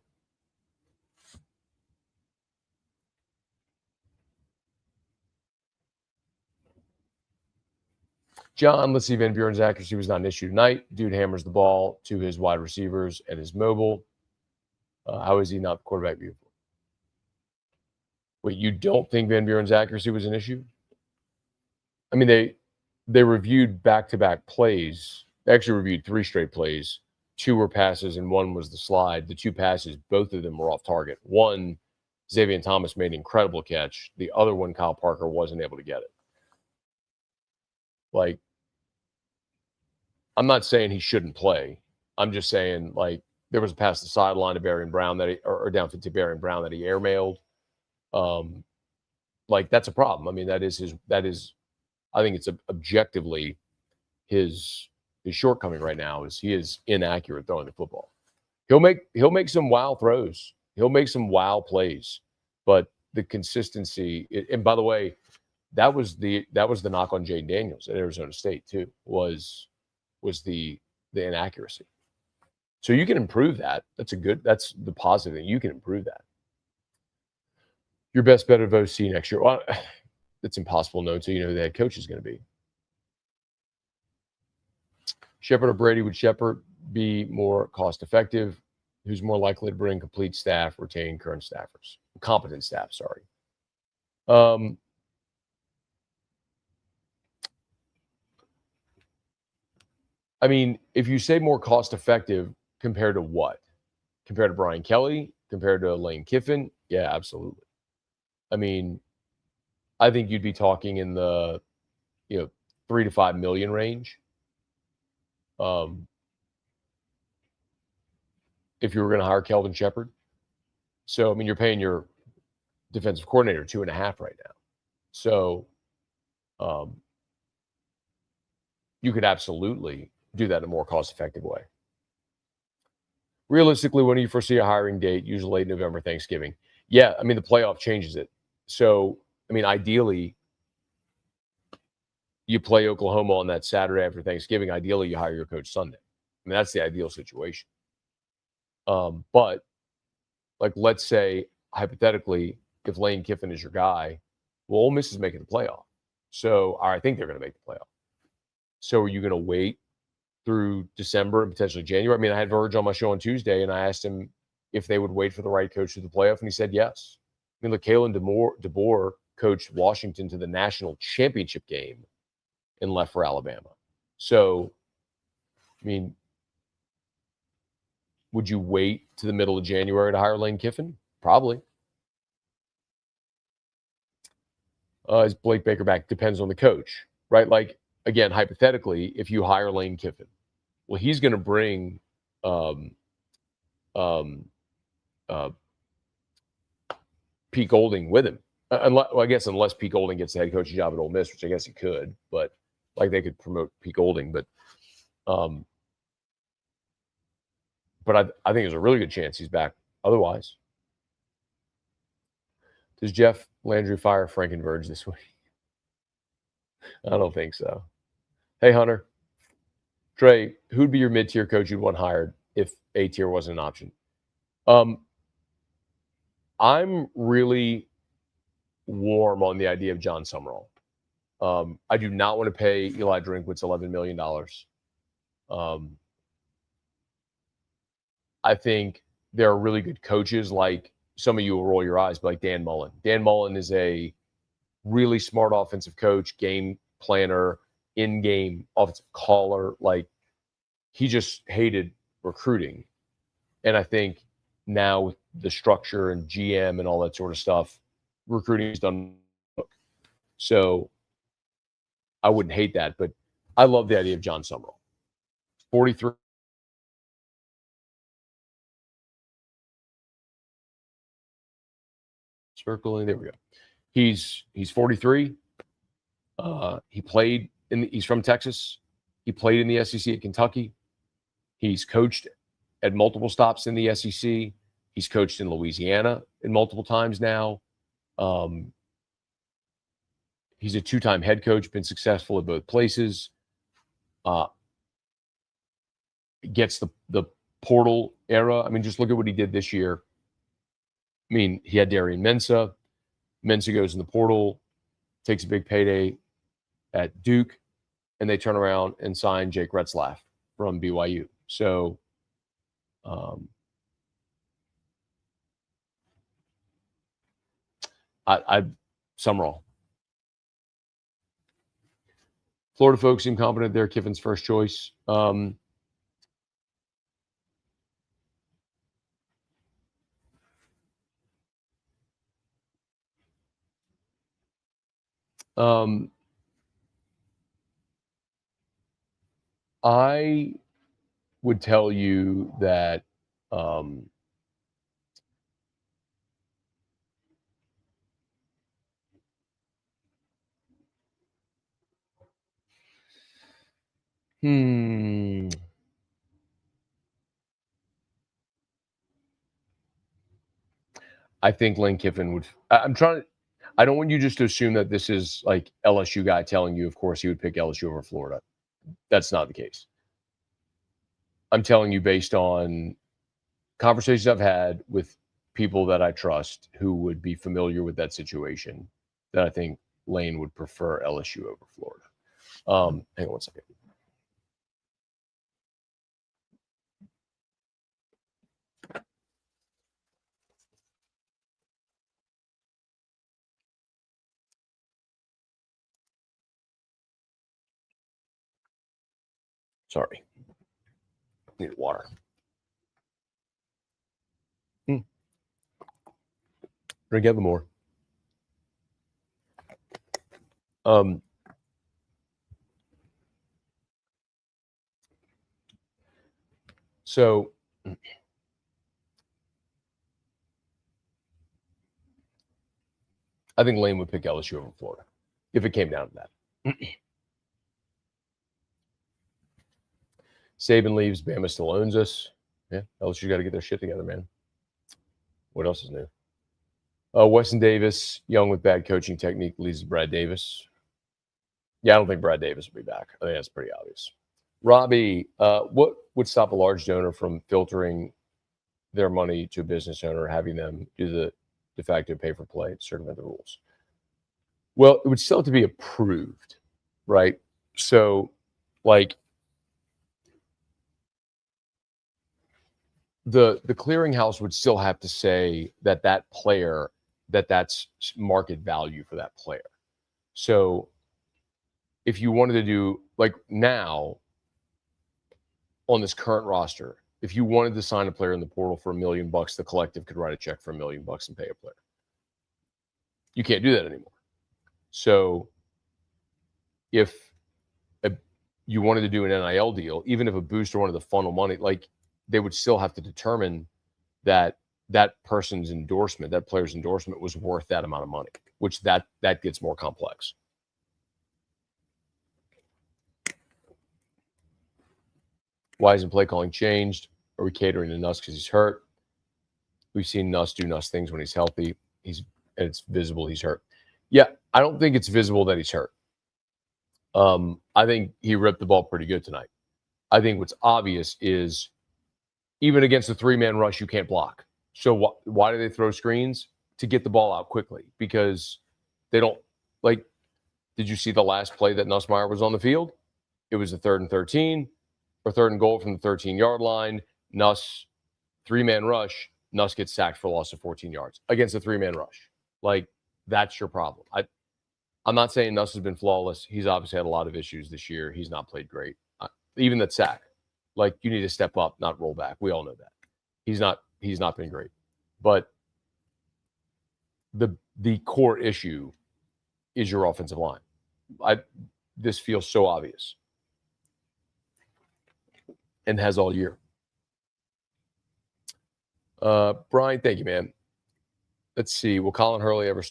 John, let's see if Van Buren's accuracy was not an issue tonight. Dude hammers the ball to his wide receivers and is mobile. How is he not the quarterback beautiful? Wait, you don't think Van Buren's accuracy was an issue? I mean, they reviewed back-to-back plays. They actually reviewed 3 straight plays. 2 were passes and 1 was the slide. The 2 passes, both of them were off target. One, Xavier Thomas made an incredible catch. The other one, Kyle Parker wasn't able to get it. Like, I'm not saying he shouldn't play. I'm just saying, like, there was a pass to the sideline to Beurren Brown or downfield to Beurren Brown that he airmailed. Like, that's a problem. I mean, that is I think it's objectively his shortcoming right now is he is inaccurate throwing the football. He'll make some wow throws. He'll make some wow plays, but the consistency. And by the way, that was the knock on Jaden Daniels at Arizona State too. Was the inaccuracy. So you can improve that. That's the positive thing. You can improve that. Your best bet of OC next year. Well, it's impossible to know until you know who the head coach is going to be. Shepard or Brady? Would Shepard be more cost effective? Who's more likely to bring complete staff, retain current staffers? Competent staff, sorry. I mean, if you say more cost effective compared to what? Compared to Brian Kelly? Compared to Lane Kiffin? Yeah, absolutely. I mean, I think you'd be talking in the, $3 to $5 million range. If you were going to hire Kelvin Shepard. So, I mean, you're paying your defensive coordinator 2.5 right now. So, you could absolutely do that in a more cost-effective way. Realistically, when do you foresee a hiring date? Usually late November, Thanksgiving. Yeah, I mean, the playoff changes it. So, I mean, ideally, you play Oklahoma on that Saturday after Thanksgiving. Ideally, you hire your coach Sunday. I mean, that's the ideal situation. But, like, let's say, hypothetically, if Lane Kiffin is your guy, well, Ole Miss is making the playoff. So, I think they're going to make the playoff. So, are you going to wait through December and potentially January? I mean, I had Verge on my show on Tuesday, and I asked him if they would wait for the right coach to the playoff, and he said yes. I mean, look, Kalen DeBoer coached Washington to the national championship game and left for Alabama. So, I mean, would you wait to the middle of January to hire Lane Kiffin? Probably. Is Blake Baker back? Depends on the coach, right? Like, again, hypothetically, if you hire Lane Kiffin, well, he's going to bring Pete Golding with him. Unless Pete Golding gets the head coaching job at Ole Miss, which I guess he could, but like they could promote Pete Golding. But I think there's a really good chance he's back otherwise. Does Jeff Landry fire Frankenverge this week? I don't think so. Hey, Hunter. Trey, who'd be your mid-tier coach you'd want hired if A-tier wasn't an option? I'm really warm on the idea of John Summerall. I do not want to pay Eli Drinkwitz $11 million. I think there are really good coaches like some of you will roll your eyes, but like Dan Mullen. Dan Mullen is a really smart offensive coach, game planner, in-game offensive caller. Like, he just hated recruiting. And I think now with the structure and GM and all that sort of stuff, recruiting is done. So I wouldn't hate that, but I love the idea of John Summerall. 43. Circling. There we go. He's 43. He's from Texas. He played in the SEC at Kentucky. He's coached at multiple stops in the SEC. He's coached in Louisiana in multiple times now. He's a two-time head coach, been successful at both places. Gets the portal era. I mean, just look at what he did this year. I mean, he had Darian Mensah. Mensah goes in the portal, takes a big payday at Duke, and they turn around and sign Jake Retzlaff from BYU. So, Summerall. Florida folks seem confident they're Kiffin's first choice. I would tell you that I think Lane Kiffin would. I don't want you just to assume that this is like LSU guy telling you, of course, he would pick LSU over Florida. That's not the case. I'm telling you based on conversations I've had with people that I trust who would be familiar with that situation, that I think Lane would prefer LSU over Florida. Hang on one second. Sorry. Need water. Drink ever more. So I think Lane would pick LSU over Florida if it came down to that. Saban leaves, Bama still owns us. Yeah, LSU got to get their shit together, man. What else is new? Weston Davis, young with bad coaching technique, leads to Brad Davis. Yeah, I don't think Brad Davis will be back. I think that's pretty obvious. Robbie, what would stop a large donor from filtering their money to a business owner, having them do the de facto pay for play to circumvent the rules? Well, it would still have to be approved, right? So, like, the clearinghouse would still have to say that player, that's market value for that player. So if you wanted to do, like, now on this current roster, if you wanted to sign a player in the portal for $1 million, the collective could write a check for $1 million and pay a player. You can't do that anymore. So if you wanted to do an NIL deal, even if a booster wanted to funnel money, like, they would still have to determine that person's endorsement, that player's endorsement, was worth that amount of money, which that gets more complex. Why isn't play calling changed? Are we catering to Nuss because he's hurt? We've seen Nuss do Nuss things when he's healthy. It's visible he's hurt. Yeah, I don't think it's visible that he's hurt. I think he ripped the ball pretty good tonight. I think what's obvious is, even against a three-man rush, you can't block. So why do they throw screens? To get the ball out quickly, because they don't, like, did you see the last play that Nusmeier was on the field? It was a 3rd and 13 or 3rd and goal from the 13-yard line. Nuss, three-man rush, Nuss gets sacked for a loss of 14 yards against a 3-man rush. Like, that's your problem. I'm not saying Nuss has been flawless. He's obviously had a lot of issues this year. He's not played great. Even that sack, like, you need to step up, not roll back. We all know that. He's not been great. But the core issue is your offensive line. This feels so obvious and has all year. Brian, thank you, man. Let's see. Will Colin Hurley ever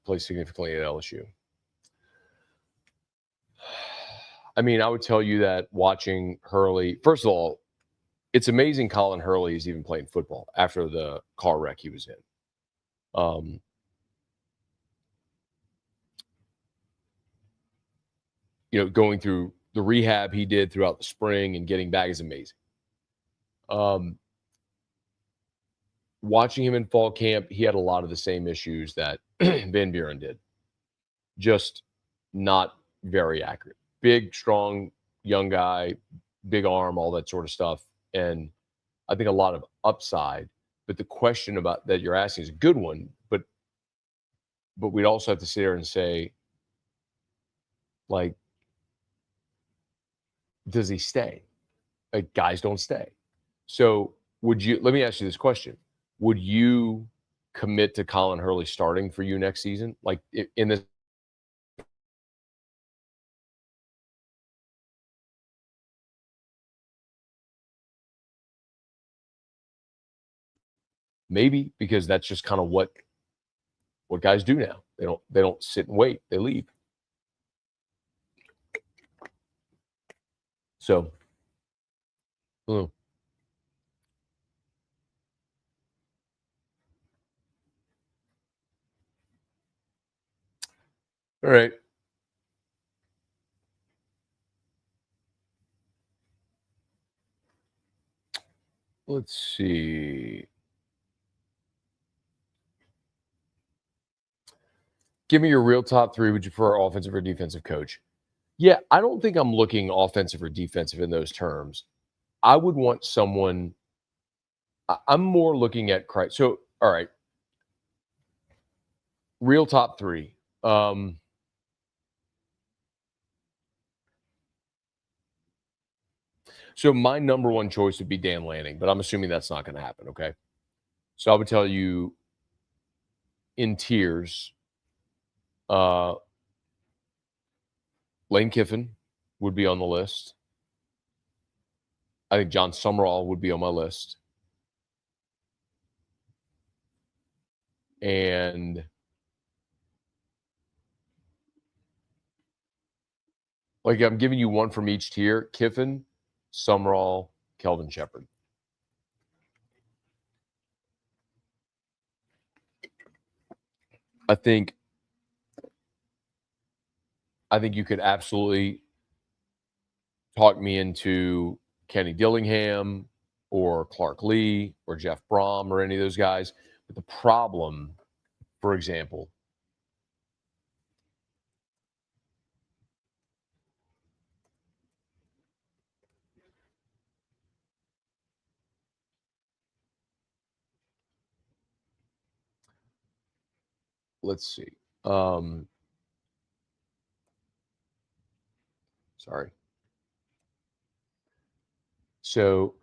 play significantly at LSU? I mean, I would tell you that watching Hurley, first of all, it's amazing Colin Hurley is even playing football after the car wreck he was in. Going through the rehab he did throughout the spring and getting back is amazing. Watching him in fall camp, he had a lot of the same issues that Van Buren did. Just not very accurate. Big, strong, young guy, big arm, all that sort of stuff. And I think a lot of upside. But the question about that you're asking is a good one. But we'd also have to sit there and say, like, does he stay? Like, guys don't stay. So let me ask you this question. Would you commit to Colin Hurley starting for you next season? Like, in this? Maybe, because that's just kind of what guys do now. They don't sit and wait. They leave. So, all right. Let's see. Give me your real top three. Would you prefer offensive or defensive coach? Yeah, I don't think I'm looking offensive or defensive in those terms. I would want someone. I'm more looking at Christ. So, all right. Real top three. So my number one choice would be Dan Lanning, but I'm assuming that's not going to happen. Okay. So I would tell you in tiers, Lane Kiffin would be on the list. I think John Summerall would be on my list. And like, I'm giving you one from each tier: Kiffin, Summerall, Kelvin Shepherd. I think you could absolutely talk me into Kenny Dillingham or Clark Lee or Jeff Brom or any of those guys. But the problem, for example, let's see. Sorry. So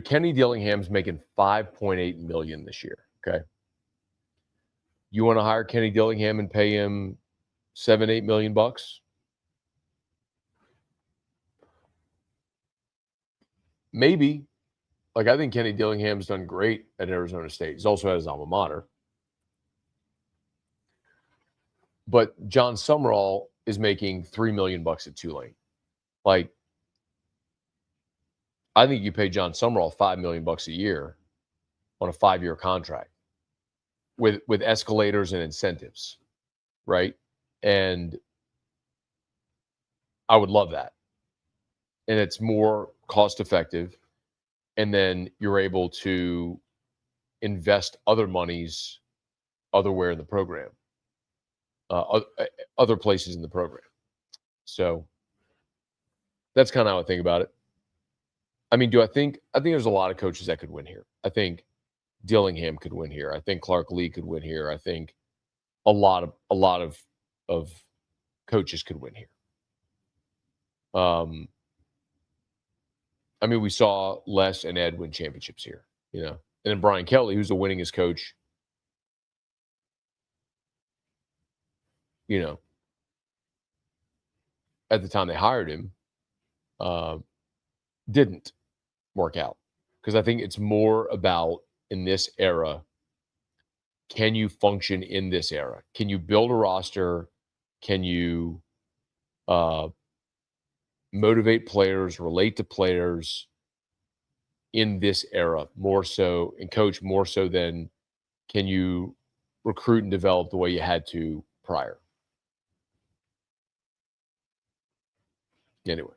Kenny Dillingham's making $5.8 million this year. Okay. You want to hire Kenny Dillingham and pay him $7-8 million bucks? Maybe. Like, I think Kenny Dillingham's done great at Arizona State. He's also at his alma mater. But John Summerall is making $3 million bucks at Tulane. Like, I think you pay John Summerall $5 million bucks a year on a 5-year contract with escalators and incentives, right? And I would love that. And it's more cost effective. And then you're able to invest other monies otherwhere in the program, other places in the program. So that's kind of how I think about it. I mean, I think there's a lot of coaches that could win here. I think Dillingham could win here. I think Clark Lee could win here. I think a lot of coaches could win here. I mean, we saw Les and Ed win championships here, and then Brian Kelly, who's the winningest coach, you know, at the time they hired him, uh, didn't work out because I think it's more about in this era. Can you function in this era? Can you build a roster? Can you uh, motivate players, relate to players in this era more so, and coach more so than can you recruit and develop the way you had to prior? Anyway.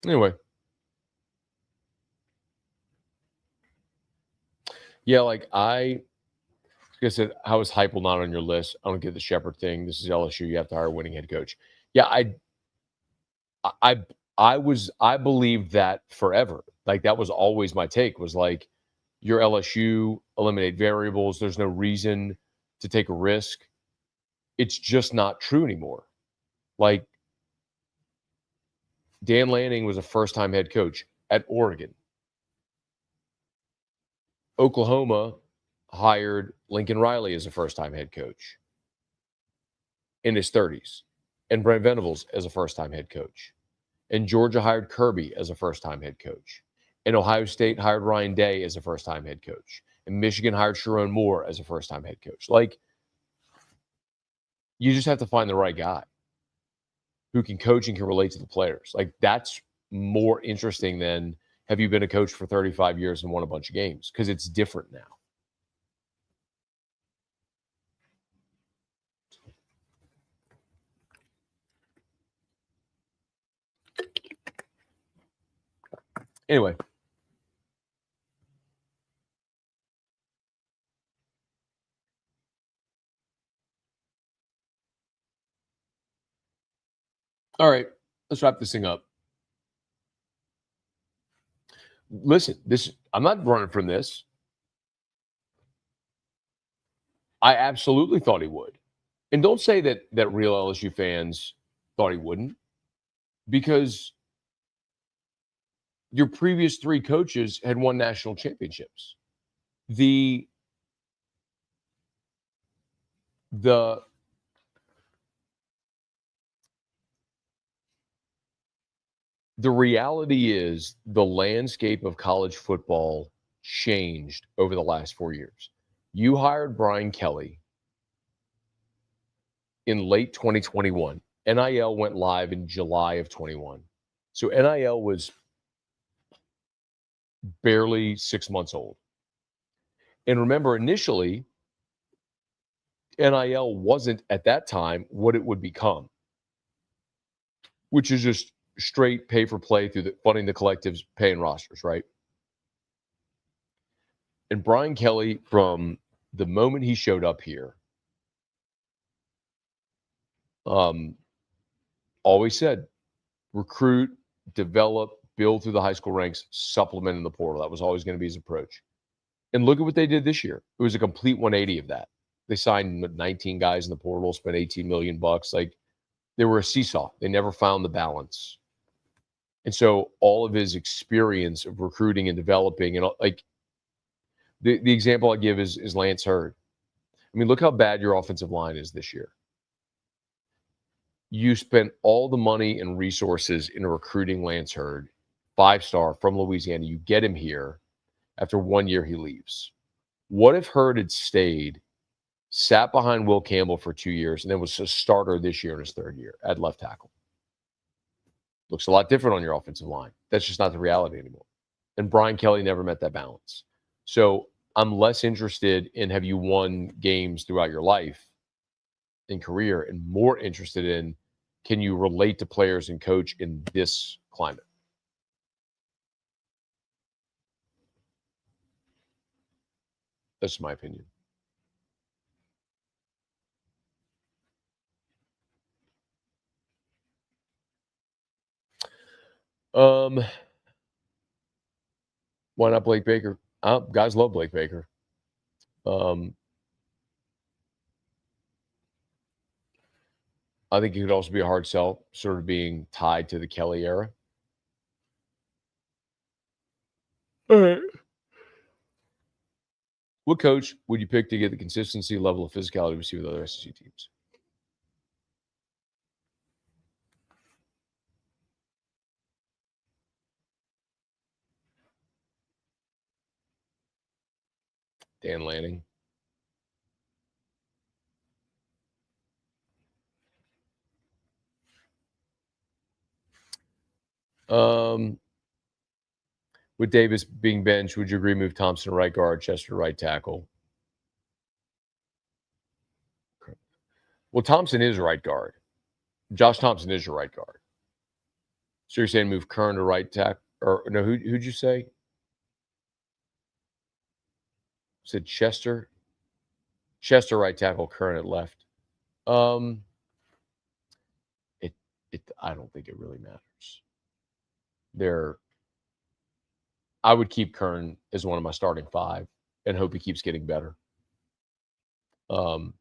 Anyway. Yeah, like I said, how is Heupel not on your list? I don't get the Shepherd thing. This is LSU. You have to hire a winning head coach. Yeah, I I believed that forever. Like that was always my take. Was like, you're LSU, eliminate variables. There's no reason to take a risk. It's just not true anymore. Like Dan Lanning was a first-time head coach at Oregon. Oklahoma hired Lincoln Riley as a first-time head coach in his 30s, and Brent Venables as a first-time head coach. And Georgia hired Kirby as a first-time head coach. And Ohio State hired Ryan Day as a first-time head coach. And Michigan hired Sharon Moore as a first-time head coach. Like, you just have to find the right guy who can coach and can relate to the players. Like, that's more interesting than have you been a coach for 35 years and won a bunch of games? Because it's different now. Anyway. All right, let's wrap this thing up. Listen, I'm not running from this. I absolutely thought he would. And don't say that real LSU fans thought he wouldn't, because your previous three coaches had won national championships. The reality is the landscape of college football changed over the last 4 years. You hired Brian Kelly in late 2021. NIL went live in July of 21. So NIL was barely 6 months old. And remember, initially, NIL wasn't at that time what it would become, which is just straight pay for play through funding the collectives, paying rosters, right? And Brian Kelly, from the moment he showed up here, always said, recruit, develop, build through the high school ranks, supplement in the portal. That was always going to be his approach. And look at what they did this year. It was a complete 180 of that. They signed 19 guys in the portal, spent $18 million. Like, they were a seesaw. They never found the balance. And so all of his experience of recruiting and developing, and like the example I give is Lance Hurd. I mean, look how bad your offensive line is this year. You spent all the money and resources in recruiting Lance Hurd, 5-star from Louisiana. You get him here. After 1 year, he leaves. What if Hurd had stayed, sat behind Will Campbell for 2 years, and then was a starter this year in his third year at left tackle? Looks a lot different on your offensive line. That's just not the reality anymore. And Brian Kelly never met that balance. So I'm less interested in have you won games throughout your life and career, and more interested in can you relate to players and coach in this climate. That's my opinion. Why not Blake Baker? Guys love Blake Baker. I think he could also be a hard sell, sort of being tied to the Kelly era. All right. What coach would you pick to get the consistency level of physicality we see with other SEC teams? Dan Lanning. With Davis being benched, would you agree move Thompson to right guard, Chester to right tackle? Well, Thompson is right guard. Josh Thompson is your right guard. So you're saying move Kern to right tackle? Or no, who'd you say? Said Chester? Chester right tackle, Kern at left. I don't think it really matters. I would keep Kern as one of my starting 5 and hope he keeps getting better. Anyway.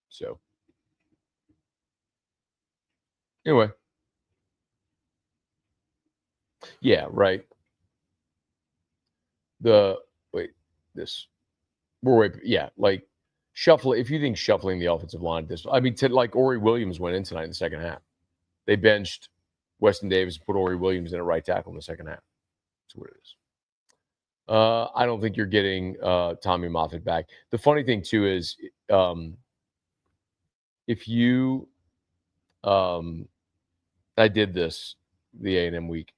So anyway. Yeah, right. Like shuffle. If you think shuffling the offensive line, like Ori Williams went in tonight in the second half. They benched Weston Davis and put Ori Williams in at right tackle in the second half. That's what it is. I don't think you're getting Tommy Moffitt back. The funny thing too is, if you, I did this the A&M week.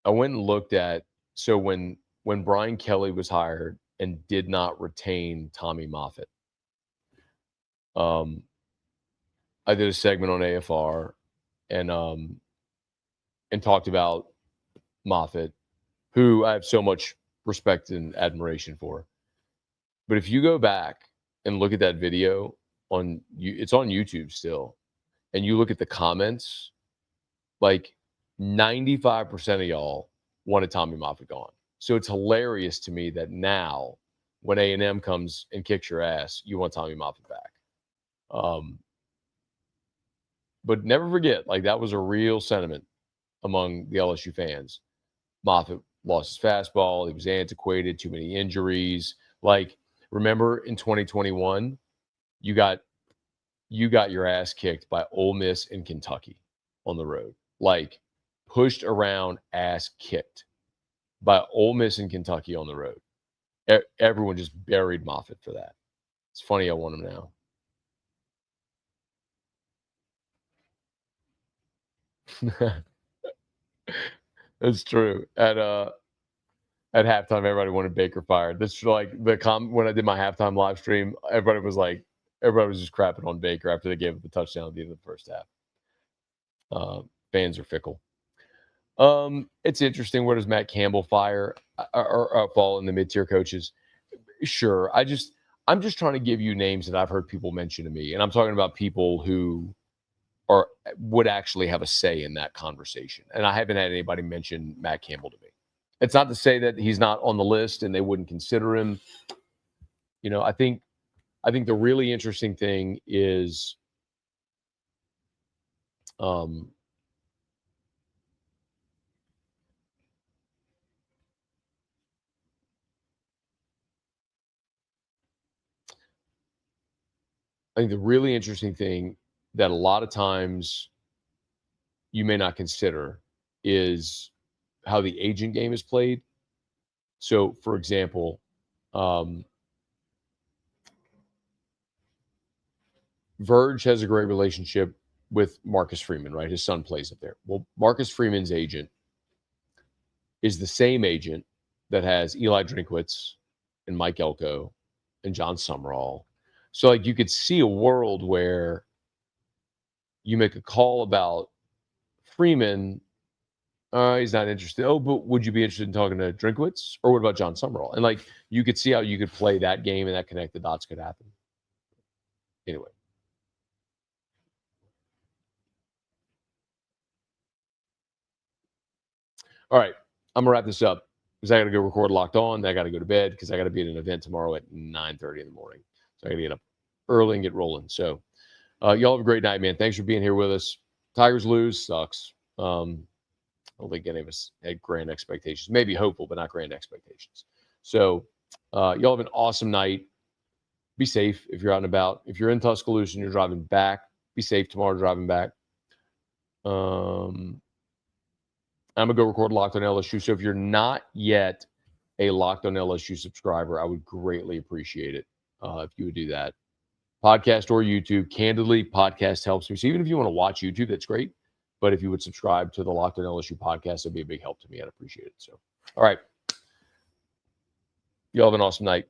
I went and looked at when Brian Kelly was hired and did not retain Tommy Moffitt. I did a segment on AFR and talked about Moffitt, who I have so much respect and admiration for. But if you go back and look at that video it's on YouTube still, and you look at the comments, like 95% of y'all wanted Tommy Moffitt gone. So it's hilarious to me that now, when A&M comes and kicks your ass, you want Tommy Moffitt back. But never forget, like, that was a real sentiment among the LSU fans. Moffitt lost his fastball. He was antiquated, too many injuries. Like, remember in 2021, you got your ass kicked by Ole Miss in Kentucky on the road. Like, pushed around, ass kicked by Ole Miss in Kentucky on the road. Everyone just buried Moffitt for that. It's funny I want him now. It's true. At halftime, everybody wanted Baker fired. This is like when I did my halftime live stream, everybody was just crapping on Baker after they gave up the touchdown at the end of the first half. Fans are fickle. It's interesting. Where does Matt Campbell fall in the mid-tier coaches? Sure. I'm just trying to give you names that I've heard people mention to me, and I'm talking about people who would actually have a say in that conversation. And I haven't had anybody mention Matt Campbell to me. It's not to say that he's not on the list and they wouldn't consider him. I think the really interesting thing is, I think the really interesting thing that a lot of times you may not consider is how the agent game is played. So, for example, Verge has a great relationship with Marcus Freeman, right? His son plays up there. Well, Marcus Freeman's agent is the same agent that has Eli Drinkwitz and Mike Elko and John Summerall. So like you could see a world where you make a call about Freeman. He's not interested. Oh, but would you be interested in talking to Drinkwitz? Or what about John Summerall? And like you could see how you could play that game and that connect the dots could happen. Anyway. All right. I'm gonna wrap this up because I gotta go record Locked On. I gotta go to bed because I gotta be at an event tomorrow at 9:30 in the morning. So I gotta get up early and get rolling. So y'all have a great night, man. Thanks for being here with us. Tigers lose, sucks. I don't think any of us had grand expectations. Maybe hopeful, but not grand expectations. So y'all have an awesome night. Be safe if you're out and about. If you're in Tuscaloosa and you're driving back, be safe tomorrow driving back. I'm going to go record Locked on LSU. So if you're not yet a Locked on LSU subscriber, I would greatly appreciate it if you would do that. Podcast or YouTube. Candidly, podcast helps me. So even if you want to watch YouTube, that's great. But if you would subscribe to the Locked on LSU podcast, it'd be a big help to me. I'd appreciate it. So, all right. Y'all have an awesome night.